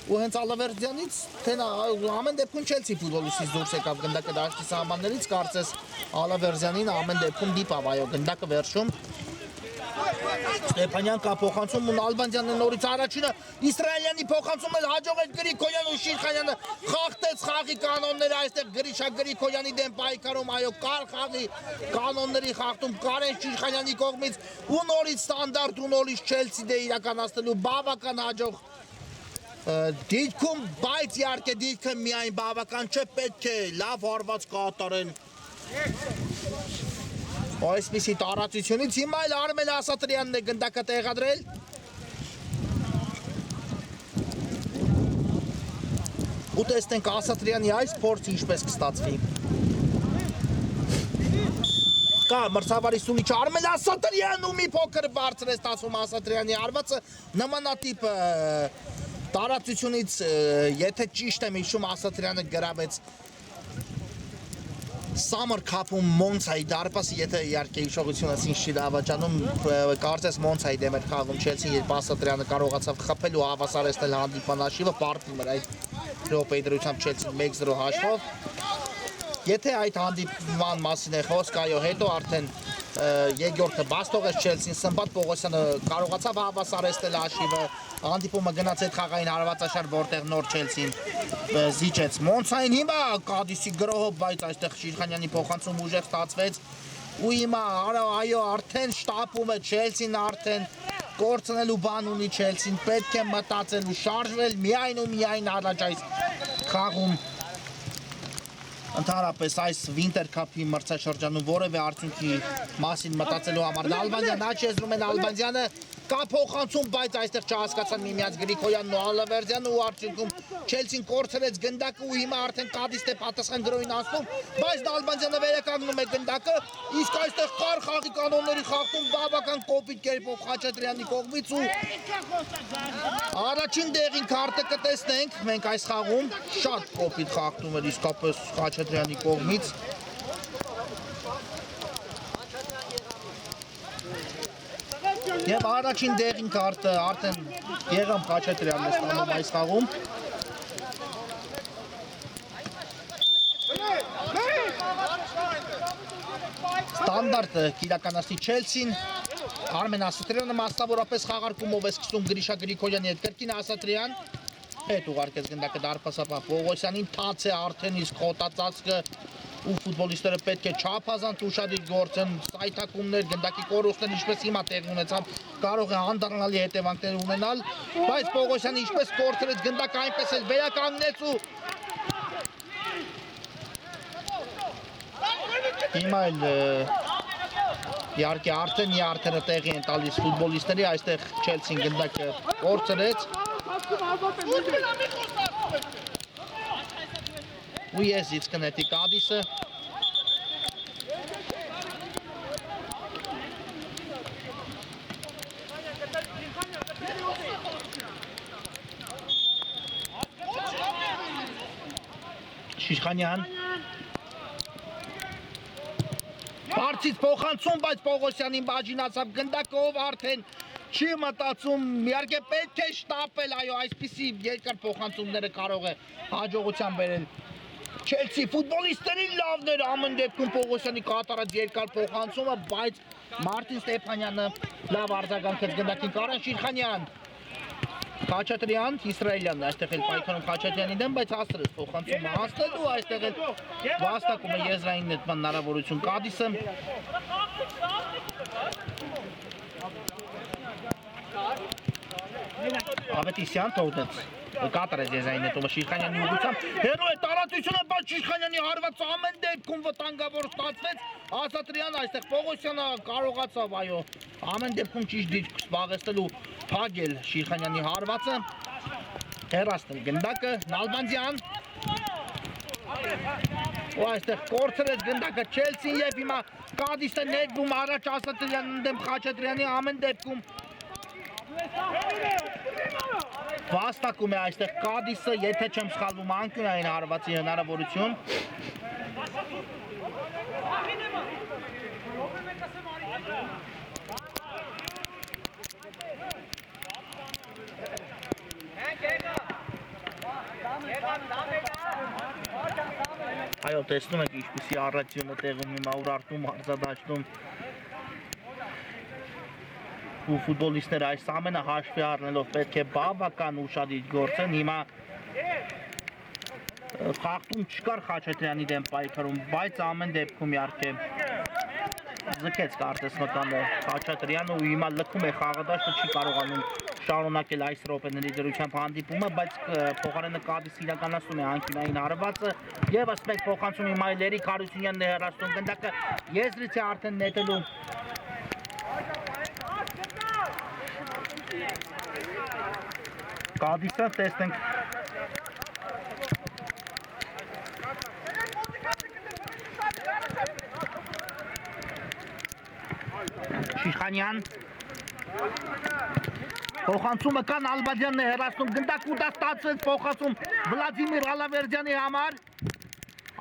Speaker 1: Ու հենց Ալավերդյանից թե ամեն դեպքում Չելսի ֆուտբոլիստից դուրս եկավ գնդակը դաշտի սահմաններից, կարծես Ալավերդյանին ամեն դեպքում դիպավ, այո գնդակը վերջում Ստեփանյան կա փոխանցում ու Նալբանդյանն նորից առաջինը Իսրայելյանի փոխանցումն էլ հաջող էր Գրիգորյան ու Շիրխանյանը խախտեց խաղի կանոնները այստեղ Գրիշա Գրիգորյանի դեմ պայքարում, այո կար խաղի կանոնների խախտում Կարեն Շիրխանյանի կողմից ու նորից ստանդարտ ու նորից Չելսին է իրականացնելու բավական հաջող դիրքում, բայց իհարկե դիրքը միայն բավական չէ, պետք է լավ հարված կատարել Այսպիսի տարածությունից հիմա էլ Արմեն Ասատրյանն է գնդակը տեղադրել ու տեսնենք Ասատրյանի այս փորձը ինչպես կստացվի Կա մրցավարի սունիչ Արմեն Ասատրյան ու մի փոքր բարձր է ստացվում Ասատրյանի հարվածը նմանատիպ տարածությունից եթե ճիշտ եմ հիշում Ասատրյանը գրավեց Summer Cup-ում Մոնցայի դարպասը, եթե իհարկե հիշողությունս ինձ չի դավաճանում, կարծես Մոնցայի դեմ էր խաղում Չելսին, երբ Ասատրյանը կարողացավ խփել ու հավասարեցնել հանդիպման հաշիվը, պարտվում էր այդ րոպեի դրությամբ Չելսին 1-0 հաշվով։ Եթե այդ հանդիպման մասին է խոսք, այո, հետո արդեն երկրորդը բաց թողեց Չելսին, Սմբատ Պողոսյանը կարողացավ հավասարեցնել հաշիվը, հանդիպումը գնաց այդ խաղային հարվածաշար, որտեղ նոր Չելսին զիջեց Մոնցային, հիմա Կադիսի գրոհով, բայց այստեղ Շիրխանյանի փոխանցում ուժեղ ստացվեց ու հիմա այո արդեն շտապում է Չելսին արդեն կորցնելու բան ունի Չելսին, պետք է մտածել ու շարժվել միայն ու միայն առաջ այս խաղում Ընդհանրապես այս Winter Cup-ի մրցաշրջանում որևէ արդյունքի մասին մտածելու համար Նալբանդյանն աչեզրում է Նալբանդյանը կա փոխանցում, բայց այստեղ չհասկացան միմյանց Գրիգորյանն ու Ալավերդյանը ու արդյունքում Չելսին կորցրեց գնդակը ու հիմա արդեն Կադիսն է պատասխան գրոհին ասում, բայց Նալբանդյանը վերականգնում է գնդակը, իսկ այստեղ կար խաղի կանոնների խախտում բավական կոպիտ կերպով Խաչատրյանի կողմից ու առաջին դեղին քարտը կտեսնենք մենք այս խաղում շատ կոպիտ խախտում էր իսկապես Խաչատրյանի կողմից Եվ առաջին դեղին քարտը արդեն Գեգամ Խաչատրյանն է ստանում այս խաղում Ստանդարտ կիրականացնի Չելսին Արմեն Ասատրյանը մասնավորապես խաղարկումով է սկսում Գրիշա Գրիգորյանի հետ կրկին Ասատրյան հետ ուղարկեց գնդակը դարպասապահ Պողոսյանին թաց է արդեն իսկ խոտածածկը ու ֆուտբոլիստները պետք է չափազանց ուշադիր գործեն, սայթակումներ, գնդակի կորուստներ ինչպես հիմա տեղ ունեցավ, կարող է անդառնալի հետևանքներ ունենալ, բայց Պողոսյանը ինչպես կորցրեց գնդակը այնպես էլ վերականգնեց ու հիմա էլ իհարկե արդեն իարթերը տեղի են տալիս ֆուտբոլիստների, այստեղ Չելսին գնդակը կորցրեց ու եզից կնետի Կադիսը Շիշխանյան Բարձից փոխանցում, բայց Պողոսյանին բաժինացավ գնդակով արդեն չի մտածում, իհարկե պետք է շտապել, այո, այսպիսի երկար փոխանցումները կարող է հաջողության բերել Չելսի ֆուտբոլիստերին լավն էր ամեն դեպքում Պողոսյանի կատարած երկար փոխանցումը, բայց Մարտին Ստեփանյանը լավ արձագանքեց գնդակին Կարեն Շիրխանյան Խաչատրյան, Իսրայելյանն այստեղ էլ պայքարում Խաչատրյանի դեմ, բայց հաստրեց փոխանցումը հասնելու, այստեղ էլ վաստակում է եզրային նետման հնարավորություն Կադիսը Ավետիսյան թողնեց կատարեց եզրային նետումը Շիրխանյանի ուղղությամբ հերո է տարածությունը, բայց Շիրխանյանի հարվածը ամեն դեպքում վտանգավոր ստացվեց Ասատրյանը այստեղ Պողոսյանը կարողացավ, այո, ամեն դեպքում ճիշտ դիրք զբաղեցնելու փակել Շիրխանյանի հարվածը հեռացնել գնդակը Նալբանդյան ու այստեղ կորցրեց գնդակը Չելսին եւ հիմա Կադիսը ներվում առաջ Ասատրյանի դեմ Խաչատրյանի ամեն դեպքում Վաստակում է այստեղ Կադիսը, եթե չեմ սխալվում անկյունային հարվածի հնարավորություն Այո, տեսնում եք ինչպիսի առակցիոն է տեղում հիմա Ուրարտում, Արծադաշտում ու ֆուտբոլիստները այս ամենը հաշվի առնելով պետք է բավական ուշադիր գործեն հիմա խախտում չկար Խաչատրյանի դեմ պայքարում, բայց ամեն դեպքում իհարկե ձգեց կարծես մտանը Խաչատրյանը ու հիմա լքում է խաղադաշտը չի կարողանում շարունակել այս րոպեների դրությամբ հանդիպումը, բայց փոխարենը Կադիսը իրականացնում է անկյունային հարվածը եւս մեկ փոխանցում հիմա Լերիկ Հարությունյանն է հեռացնում գնդակը եզրից է արդեն նետելու Կադիսը տեսնենք Շիրխանյան Փոխանցումը կան Ալբադյանն է հեռացնում գնդակ ու դա ստացվեց փոխանցում Վլադիմիր Ալավերդյանի համար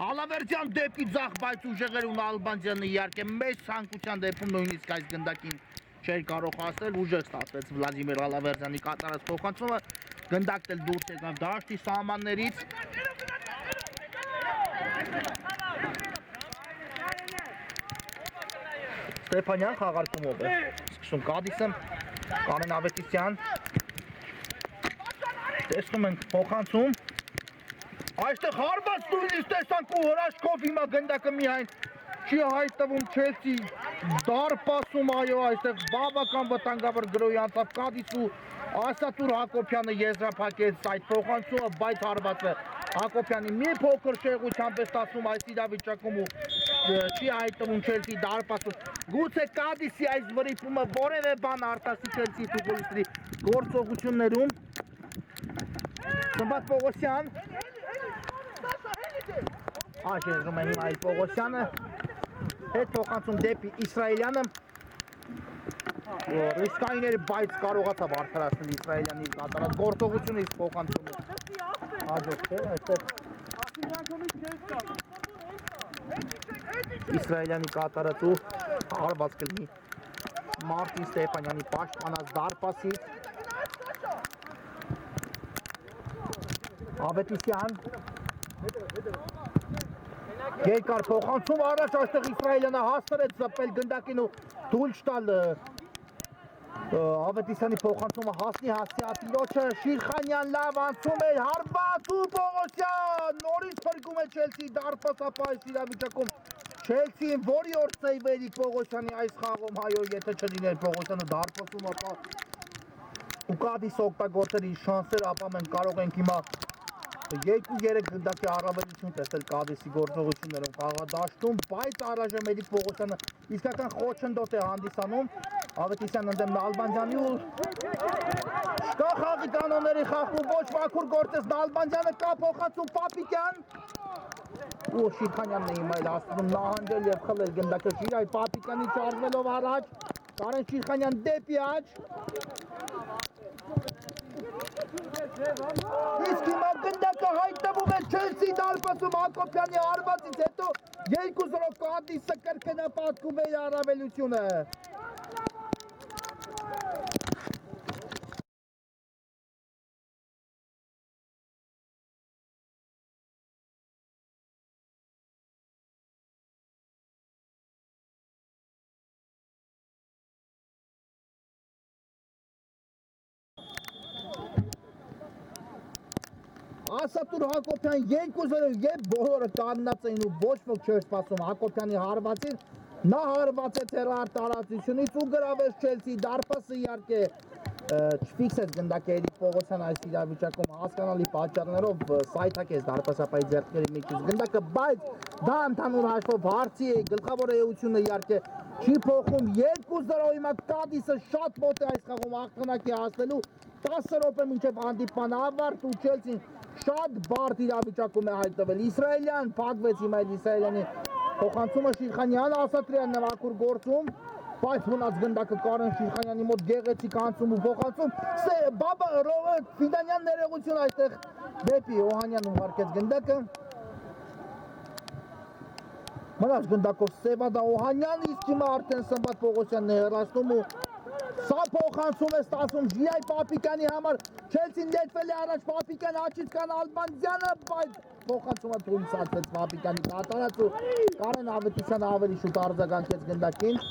Speaker 1: Ալավերդյան դեպի ձախ բայց ուժեղեր ու Ալբանդյանը իհարկե մեծ ցանկության դեպքում նույնիսկ այս գնդակին չէր կարող հասնել ուժեղ ստացվեց Վլադիմիր Ալավերդյանի կատարած փոխանցումը գնդակն էլ դուրս եկավ դաշտի սահմաններից Ստեփանյան խաղարկումով է սկսում Կադիսը Կանեն Ավետիսյան տեսնում ենք փոխանցում այստեղ հարված նույնիսկ տեսանք ու հրաշքով հիմա գնդակը միայն չի հայտնվում Չելսի դարպասում այո այստեղ բավական վտանգավոր գրոհի անցավ Կադիս ու Ասատուր Հակոբյանը եզրափակեց այդ փոխանցումը բայց հարվածը Հակոբյանի մի փոքր շեղությամբ է ստացվում այս իրավիճակում ու չի հայտնվում Չելսի դարպասում գուցե Կադիսի այս վրիպումը որևէ բան արտասի Չելսի ֆուտբոլիստի գործողություններում Սմբատ Պողոսյան Աշերում է հիմա այլ Պողոսյանը հետ փոխանցում դեպի Իսրայելյանը ռիսկային էր բայց կարողացավ արդարացնել Իսրայելյանի կատարած գործողությունը իսկ փոխանցումը հաջողվել այստեղ Իսրայելյանի կատարած ու հարված կլինի Մարտին Ստեփանյանի պաշտպանած դարպասից Ավետիսյան Երկար փոխանցում առաջ այստեղ Իսրայելյանը հաստրեց զպել գնդակին ու թույլ չտալ Ավետիսյանի փոխանցումը հասնի Հասիատիրոջը Շիրխանյան լավ անցում է հարված ու Պողոսյան նորից փրկում է Չելսի դարպասապահ իրավիճակում Չելսին որի օր սեյվ էր Պողոսյանի այս խաղում հայո եթե չլիներ Պողոսյանը դարպասում ապա ու Կադիսը օգտագործել իր շանսերը ապա մենք կարող ենք հիմա 2-3 գնդակի առավելություն տեսել Կադիսի գործողություններում խաղադաշտում, բայց առայժմ Էրիկ Պողոսյանը իսկական խոչընդոտ է հանդիսանում Ավետիսյան ընդդեմ Նալբանդյանի ու չկա խաղի կանոնների խախտում, ոչ մաքուր գործեց Նալբանդյանը կա փոխանցում Պապիկյան ու Շիրխանյանն է հիմա էլ հասնում նահանջել և խլել գնդակը Շիրայ Պապիկյանի չարժվելով առաջ Կարեն Շիրխանյան դեպի աջ Իսկ հիմա գնդակը հայտնվում է Չելսի դարպասում Հակոբյանի հարվածից հետո 2-0 Կադիսը կրկնապատկում է առավելությունը Ասատուր Հակոբյան 2-0 և բոլորը կանգնած էին ու ոչ ոք չէր սպասում Հակոբյանի հարվածին նա հարվածեց հեռահար տարածությունից ու գրավեց Չելսի դարպասը իհարկե չֆիքսեց գնդակը Էրիկ Պողոսյան այս իրավիճակում հասկանալի պատճառներով սայթաքեց դարպասապահի ձեռքերի միջից գնդակը բայց դա ընդհանուր հաշվով հարցի է գլխավոր էությունը իհարկե չի փոխում 2-0 հիմա Կադիսը շատ մոտ է այս խաղում աղթնակի հասնելու 10 րոպե մինչև հանդիպման ավարտ ու Չելսին շատ բարդ իրավիճակում է հայտնվել Իսրայելյան փակվեց հիմա Իսրայելյանի փոխանցումը Շիրխանյան Ասատրյան նվակուր գործում բայց մնաց գնդակը Կարեն Շիրխանյանի մոտ գեղեցիկ անցում ու փոխանցում Բաբա Ֆիդանյան ներողություն այստեղ դեպի Օհանյան ուղարկեց գնդակը մնաց գնդակով Սևադա Օհանյան իսկ հիմա արդեն Սմբատ Պողոսյանն է հեռացնում ու Սա փոխանցում է ստացում Ժիայ Պապիկյանի համար Չելսին դետվել է առաջ Պապիկյան աչից կան Ալբանդյանը բայց փոխանցումը թույլ ստացվեց Պապիկյանի կատարած ու Կարեն Ավետիսյանը ավելի շուտ արձագանքեց գնդակին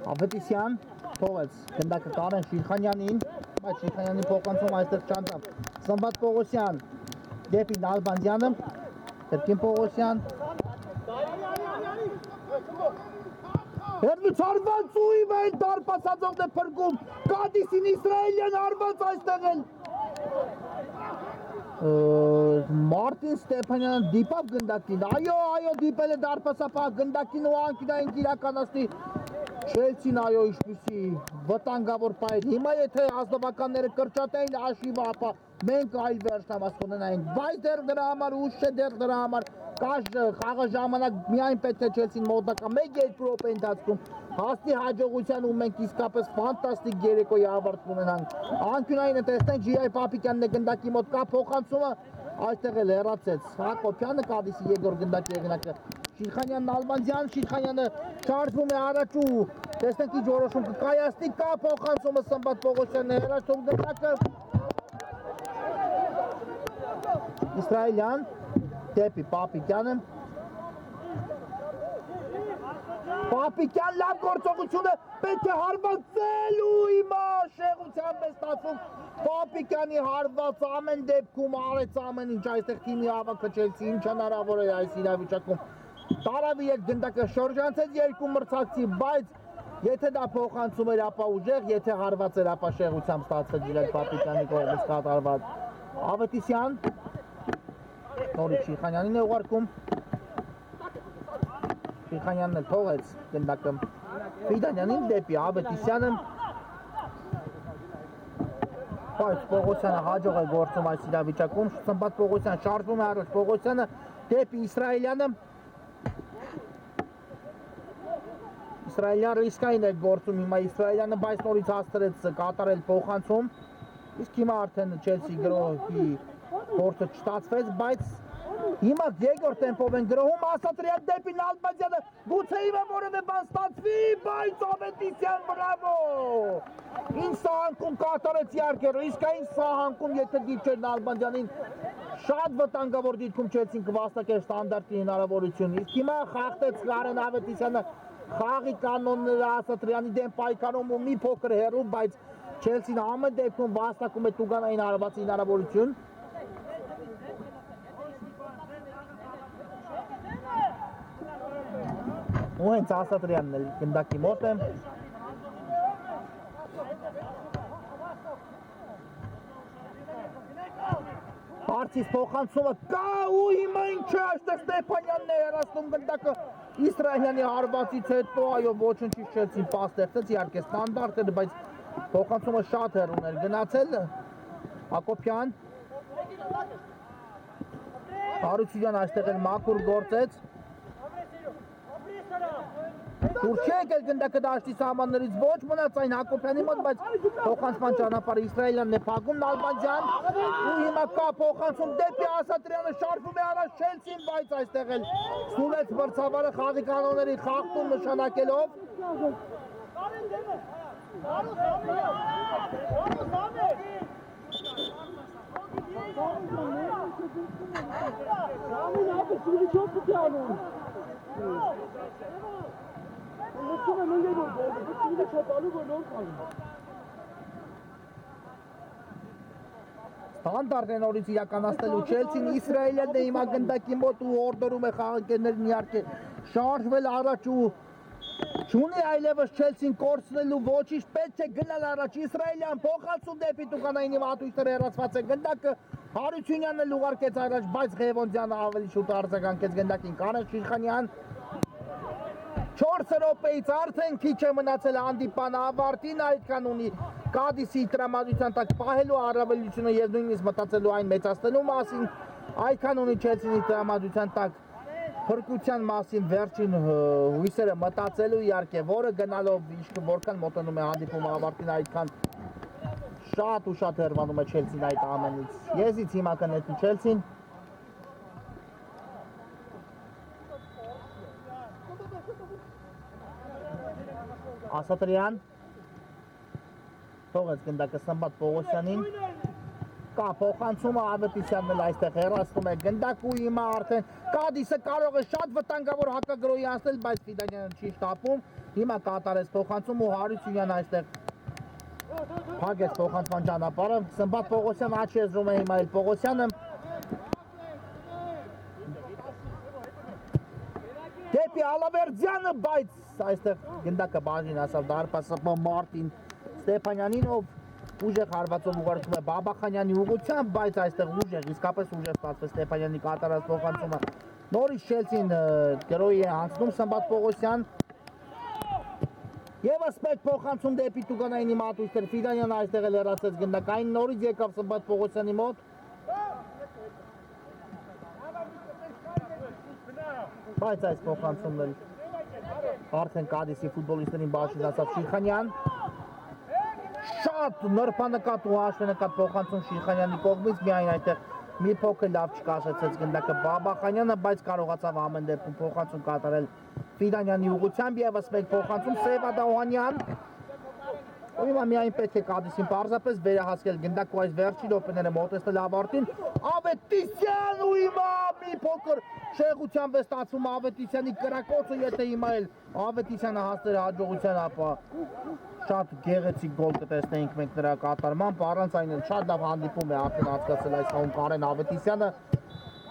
Speaker 1: Ավետիսյան թողեց գնդակը Կարեն Շիրխանյանին, բայց Շիրխանյանի փոխանցում այստեղ չանցավ Սմբատ Պողոսյան դեպի Նալբանդյանը, Տերկին Պողոսյան Հերմից հարված ու իմ այն դարպասածողն է փրկում, Կադիսին Իսրայելյան հարված այստեղ են Մարտին Ստեփանյանը դիպավ գնդակին, այո դիպել է դարպասապահ գնդակին ու անկյունային իրականացնի Չելսին այո ինչպիսի վտանգավոր պայր, հիմա եթե ազնվականները կրճատեին հաշիվը, ապա մենք այլ վերջնամաս կունենայինք, բայց դեռ դրա համար ուշ չէ, դեռ դրա համար խաղը ժամանակ միայն պետք է Չելսին մոտակա 1-2 րոպե ընթացքում հասնի հաջողության ու մենք իսկապես ֆանտաստիկ երեկոյի ավարտ կունենանք, անկյունայինը տեսնենք Ժիայ Պապիկյանն է գնդակի մոտ կա փոխանցումը, այստեղ էլ հեռացեց Հակոբյանը Կադիսի երկրորդ գնդակի եղանակը Շիրխանյանն Ալբանդյան, Շիրխանյանը շարժվում է առաջ ու տեսնենք ինչ որոշում կկայացնի, կա փոխանցումը Սմբատ Պողոսյանն է հեռացնում գնդակը Իսրայելյան դեպի Պապիկյանը Պապիկյան լավ գործողությունը պետք է հարվածել ու հիմա շեղությամբ է ստացում Պապիկյանի հարված ամեն դեպքում արեց ամեն ինչ այստեղ թիմի հավաքը Չելսի ինչ հնարավոր է այս իրավիճակում Տարավի հետ գնդակը շրջանցեց երկու մրցակցի, բայց եթե դա փոխանցում էր ապա ուժեղ, եթե հարված էր ապա շեղությամբ ստացվեց Ժիայ Պապիկյանի կողմից կատարված Ավետիսյան նորից Շիրխանյանին է ուղարկում Շիրխանյանն էլ թողեց գնդակը Ֆիդանյանին դեպի Ավետիսյանը բայց Պողոսյանը հաջող է գործում այս իրավիճակում Սմբատ Պողոսյան շարժվում է առաջ Պողոսյանը դեպի Իսրայելյանը Իսրայելյան ռիսկային է գործում հիմա Իսրայելյանը բայց նորից հաստրեց կատարել փոխանցում իսկ հիմա արդեն Չելսի գրոհի Փորձը չստացվեց, բայց հիմա երկրորդ տեմպով են գրոհում Ասատրյան դեպի Նալբանդյանը, գուցե հիմա որևէ բան ստացվի, բայց Ավետիսյան բրավո։ Ինչ սահանքում կատարեց իհարկե, իսկային սահանքում, եթե դիպչեր Նալբանդյանին, շատ վտանգավոր դիտքում Չելսին կվաստակեր ստանդարտի հնարավորություն, իսկ հիմա խախտեց Կարեն Ավետիսյանը խաղի կանոնները Ասատրյանի դեմ պայքարում ու մի փոքր հեռու, բայց Չելսին ամեն դեպքում վաստակում է Տուգանային հարվածի հնարավորություն։ Ու հենց Ասատրյանն էլ գնդակի մոտ է։ Հարցից փոխանցումը կա ու հիմա ինչ է այստեղ Ստեփանյանն է հեռացնում գնդակը Իսրայելյանի հարվածից հետո, այո, ոչնչի Չելսին պաս ստեղծեց, իհարկե ստանդարտ էր, բայց փոխանցումը շատ հեռուն էր գնացել։ Հակոբյան Հարությունյան այստեղ էլ մաքուր գործեց։ Դուր չի եկել գնդակը դաշտի սահմաններից, ոչ մնաց այն Հակոբյանի մոտ, բայց փոխանցման ճանապարհը Իսրայելյանն է փակում, Նալբանդյան ու հիմա կա փոխանցում դեպի Ասատրյանը, շարժվում է առաջ Չելսին, բայց այստեղ էլ սուլեց մրցավարը խաղի կանոնների խախտում նշանակելով։ Ստանդարտ է նորից իրականացնելու Չելսին, Իսրայելյանն է հիմա գնդակի մոտ ու օրդորում է խաղընկերներին իհարկե շարժվել առաջ ու չունի այլևս Չելսին կորցնելու ոչինչ, պետք է գնալ առաջ Իսրայելյան փոխանցում դեպի Տուգանայինի մատույցները հեռացված է գնդակը Հարությունյանն էլ ուղարկեց առաջ, բայց Ղևոնդյանը ավելի շուտ արձագանքեց գնդակին Կարեն Շիրխանյան 4 րոպեից արդեն քիչ է մնացել հանդիպանը ավարտին, այդքան ունի Կադիսի տրամադրության տակ պահելու առավելությունը եւ նույնիսկ մտածելու այն մեծացնելու մասին, այդքան ունի Չելսիի տրամադրության տակ փրկության մասին վերջին հույսերը մտածելու իհարկե, որը գնալով իշքը որքան մոտենում է հանդիպումը ավարտին, այդքան շատ ու շատ հեռանում է Չելսին այդ ամենից։ Եզից հիմա կնետի Չելսին։ Ասատրյան թողեց գնդակը Սմբատ Պողոսյանին, կա փոխանցումը Ավետիսյանն էլ այստեղ հեռացնում է գնդակ ու հիմա արդեն Կադիսը կարող է շատ վտանգավոր հակագրոհի անցնել, բայց Ֆիդանյանը չի շտապում, հիմա կատարեց փոխանցում ու Հարությունյանը այստեղ փակեց փոխանցման ճանապարհը, Սմբատ Պողոսյանը աչքի եզրում է հիմա էլ Պողոսյանը դեպի Ալավերդյանը, բայց այստեղ գնդակը բաժին ասավ դարպասը Մարտին Ստեփանյանին, ով ուժեղ հարվածով ուղարկում է Բաբախանյանի ուղղությամբ, բայց այստեղ ուժեղ, իսկապես ուժեղ ստացվեց Ստեփանյանի կատարած փոխանցումը։ Նորից Չելսին գրոհի է անցնում Սմբատ Պողոսյան։ Եվս մեկ փոխանցում դեպի Տուգանայինի մատույցներ, Ֆիդանյանը այստեղ էլ հեռացեց գնդակային, նորից եկավ Սմբատ Պողոսյանի մոտ։ Բայց այս փոխանցումն էլ արդեն Կադիսի ֆուտբոլիստերին բաժնացավ Շիրխանյան։ Շատ նրբանկատ ու հաշվենկատ փոխանցում Շիրխանյանի կողմից, միայն այդտեղ մի փոքր լավ չկասեցեց գնդակը Բաբախանյանը, բայց կարողացավ ամեն դեպքում փոխանցում կատարել Ֆիդանյանի ուղղությամբ, եւս մեկ փոխանցում Սևադա Օհանյան։ Ու հիմա միայն պետք է Կադիսին պարզապես վերահասկել գնդակու այս վերջին րոպեները մոտեցնել ավարտին։ Ավետիսյան ու հիմա մի փոքր շեղությամբ է ստացվում Ավետիսյանի կրակոցը, եթե հիմա էլ Ավետիսյանը հասներ հաջողության, ապա շատ գեղեցիկ գոլ կտեսնեինք մենք նրա կատարմամբ, առանց այն էլ շատ լավ հանդիպում է արդեն անցկացել այս խաղում Կարեն Ավետիսյանը։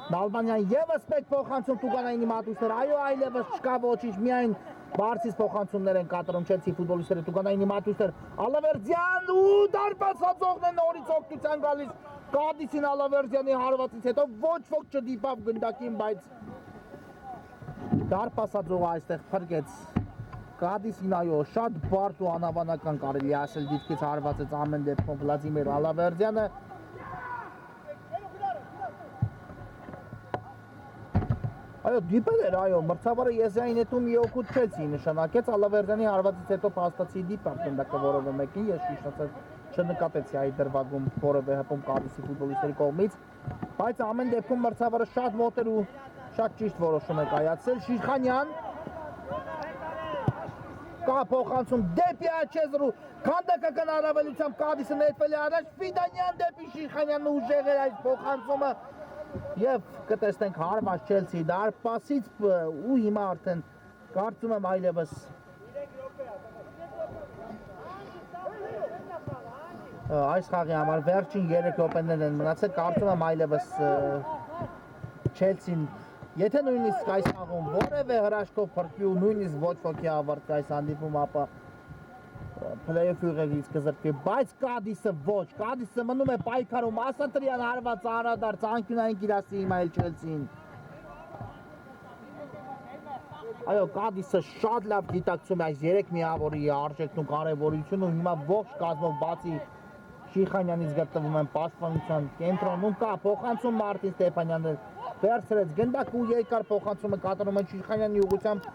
Speaker 1: Նալբանդյան եւս մեկ փոխանցում Տուգանայինի մատույցներ, այո, այլևս չկա ոչինչ, միայն բարձից փոխանցումներ են կատարում Չելսի ֆուտբոլիստները Տուգանայինի մատույցներ։ Ալավերդյան ու դարպասածողն է նորից օգնության գալիս Կադիսին Ալավերդյանի հարվածից հետո ոչ ոք չդիպավ գնդակին, բայց դարպասածողը այստեղ փրկեց Կադիսին, այո, շատ բարդ ու անհավանական կարելի ասել դիտքից հարվածեց ամեն դեպքում Վլադիմիր Ալավերդյանը։ Այո, դիպել էր, այո, մրցավարը եզային հետում մի օգուտ Չելսիի նշանակեց, Ալավերդյանի հարվածից հետո փաստացի դիպավ գնդակը որևէ մեկին, ես շիշացած չնկատեցի այդ դրվագում որևէ հպում Կադիսի ֆուտբոլիստերի կողմից, բայց ամեն դեպքում մրցավարը շատ մոտ էր ու շատ ճիշտ որոշում է կայացել։ Շիրխանյան կա փոխանցում դեպի Աչեզրու, քանդակական առավելությամբ Կադիսը նետվել է առաջ, Ֆիդանյան դեպի Շիրխանյանն ուժեղ էր այդ փոխանցումը եւ կտեսնենք հարված Չելսի դարպասից ու հիմա արդեն կարծում եմ այլևս այս խաղի համար վերջին 3 րոպեներն են մնացել, կարծում եմ այլևս Չելսին եթե նույնիսկ այս խաղում որևէ հրաշքով փրկվի ու նույնիսկ ոչ ոքի ավարտի այս հանդիպումը, ապա play-off-ի ուղեղից կզրկվի, բայց Կադիսը ոչ, Կադիսը մնում է պայքարում, Ասատրյան հարված անդրադարձ անկյունային կիրասի հիմա էլ Չելսին։ Այո, Կադիսը շատ լավ գիտակցում է այս 3 միավորի արժեքն ու կարևորությունը, հիմա ողջ կազմով բացի Շիրխանյանից գտնվում են պաշտպանության կենտրոնում, կա փոխանցում Մարտին Ստեփանյանը վերցրեց գնդակ ու երկար փոխանցումը կատարում են Շիրխանյանի ուղղությամբ,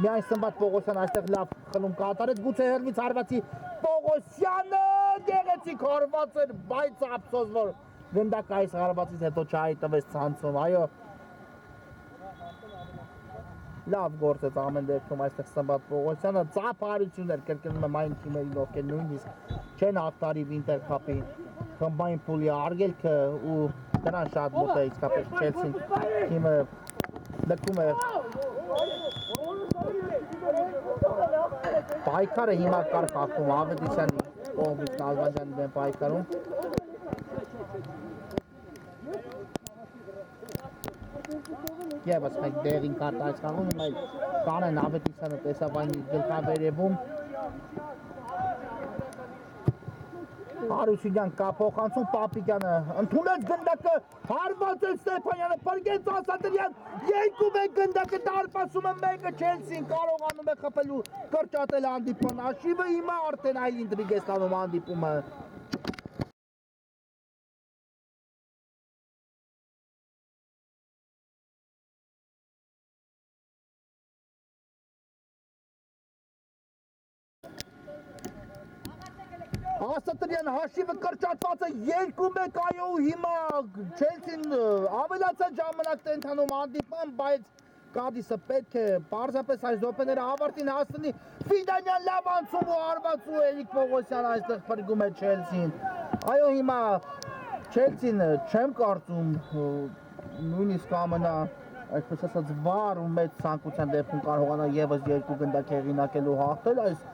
Speaker 1: միայն Սմբատ Պողոսյան այստեղ լավ խլում կատարեց, գուցե հերվից հարվածի Պողոսյանը գեղեցիկ հարված էր, բայց ափսոս որ գնդակը այս հարվածից հետո չհայտնվեց ցանցում, այո լավ գործեց ամեն դեպքում այստեղ Սմբատ Պողոսյանը, ծափարություն էր կրկնում եմ այն թիմերին, ովքեր նույնիսկ չեն ախտարի Վինտեր քափի խմբային փուլի արգելքը ու դրան շատ մոտ է իսկապես Չելսին թիմը լքում է պայքարը հիմա կար խաղում Ավետիսյանի կողմից Նալբանդյանի դեմ պայքարում Եվս մեկ դեղին կարտ այս խաղում հիմա Կանեն Ավետիսյանը տեսավ այն գլխավերևում Հարուսինյան կա փոխանցում Պապիկյանը ընդունեց գնդակը հարված է Ստեփանյանը փրկեց Ասատրյան 2-1 գնդակը դարպասում է մեկը Չելսին կարողանում է խփելու կրճատել հանդիպման հաշիվը հիմա արդեն այլ ինտրիգ է ստանում հանդիպումը Ասատրյան հաշիվը կրճատված է 2-1 այո հիմա Չելսին ավելացած ժամանակ տենթանում հանդիպման, բայց Կադիսը պետք է պարզապես այս րոպեները ավարտին հասցնի Ֆիդանյան լավ անցում ու հարված ու Էրիկ Պողոսյան այստեղ փրկում է Չելսին այո հիմա Չելսին չեմ կարծում նույնիսկ ամենա այսպես ասած վառ ու մեծ ցանկության դեպքում կարողանա եւս 2 գնդակ հեղինակել ու հաղթել այս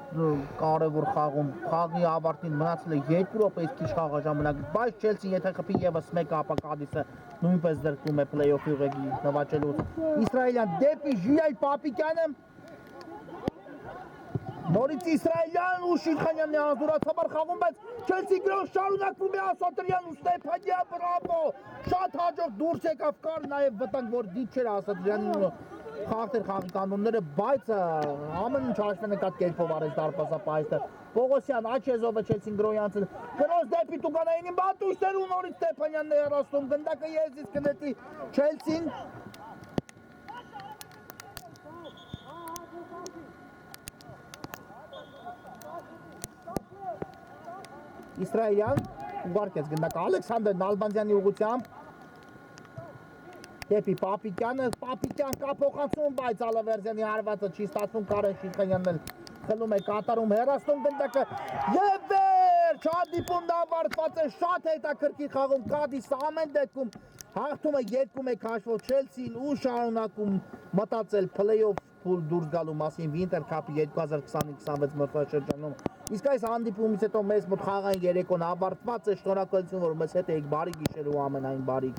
Speaker 1: կարևոր խաղում խաղի ավարտին մնացել է 2 րոպեից քիչ խաղաժամանակ, բայց Չելսին եթե խփի եւս մեկը, ապա Կադիսը նույնպես դրկում է play-off-ի ուղեղի նվաճելուց։ Իսրայելյան դեպի Ժիրայր Պապիկյանը Նորից Իսրայելյան ու Շիրխանյանն է անզորացաբար խաղում, բայց Չելսի գրոհ շարունակվում է Ասատրյան ու Ստեփանյան, բրավո, շատ հաջող դուրս եկավ, կար նաև վտանգ, որ դիպ չէր Ասատրյանին խաղթեր խաղի կանոնները, բայց ամեն ինչ հաշվի նկատ կերպով արեց դարպասապահը Պողոսյան, Աչեզովը Չելսին գրոյանցել, գրոս դեպի Տուկանայինին բատուշներ ու նորից Ստեփանյանն է հեռացնում, գնդակը եզից կնետի Չելսին Իսրայելյան ուղարկեց գնդակը Ալեքսանդր Նալբանդյանի ուղղությամբ Դեպի Պապիկյանը, Պապիկյան կա փոխանցում, բայց Ալավերդյանի հարվածը չի ստացվում, Կարեն Շիրխանյանն էլ խլում է կատարում հեռացնում գնդակը եւ վերջ հանդիպումն ավարտված է շատ հետաքրքիր խաղում Կադիսը ամեն դեպքում հաղթում է 2-1 հաշվով Չելսին ու շարունակում մտածել play-off փուլ դուրս գալու մասին Winter Cup 2025-26 մրցաշրջանում իսկ այս հանդիպումից հետո մեզ մոտ խաղային երեկոն ավարտված է շնորհակալություն որ մեզ հետ եք բարի գիշեր ու ամենայն բարի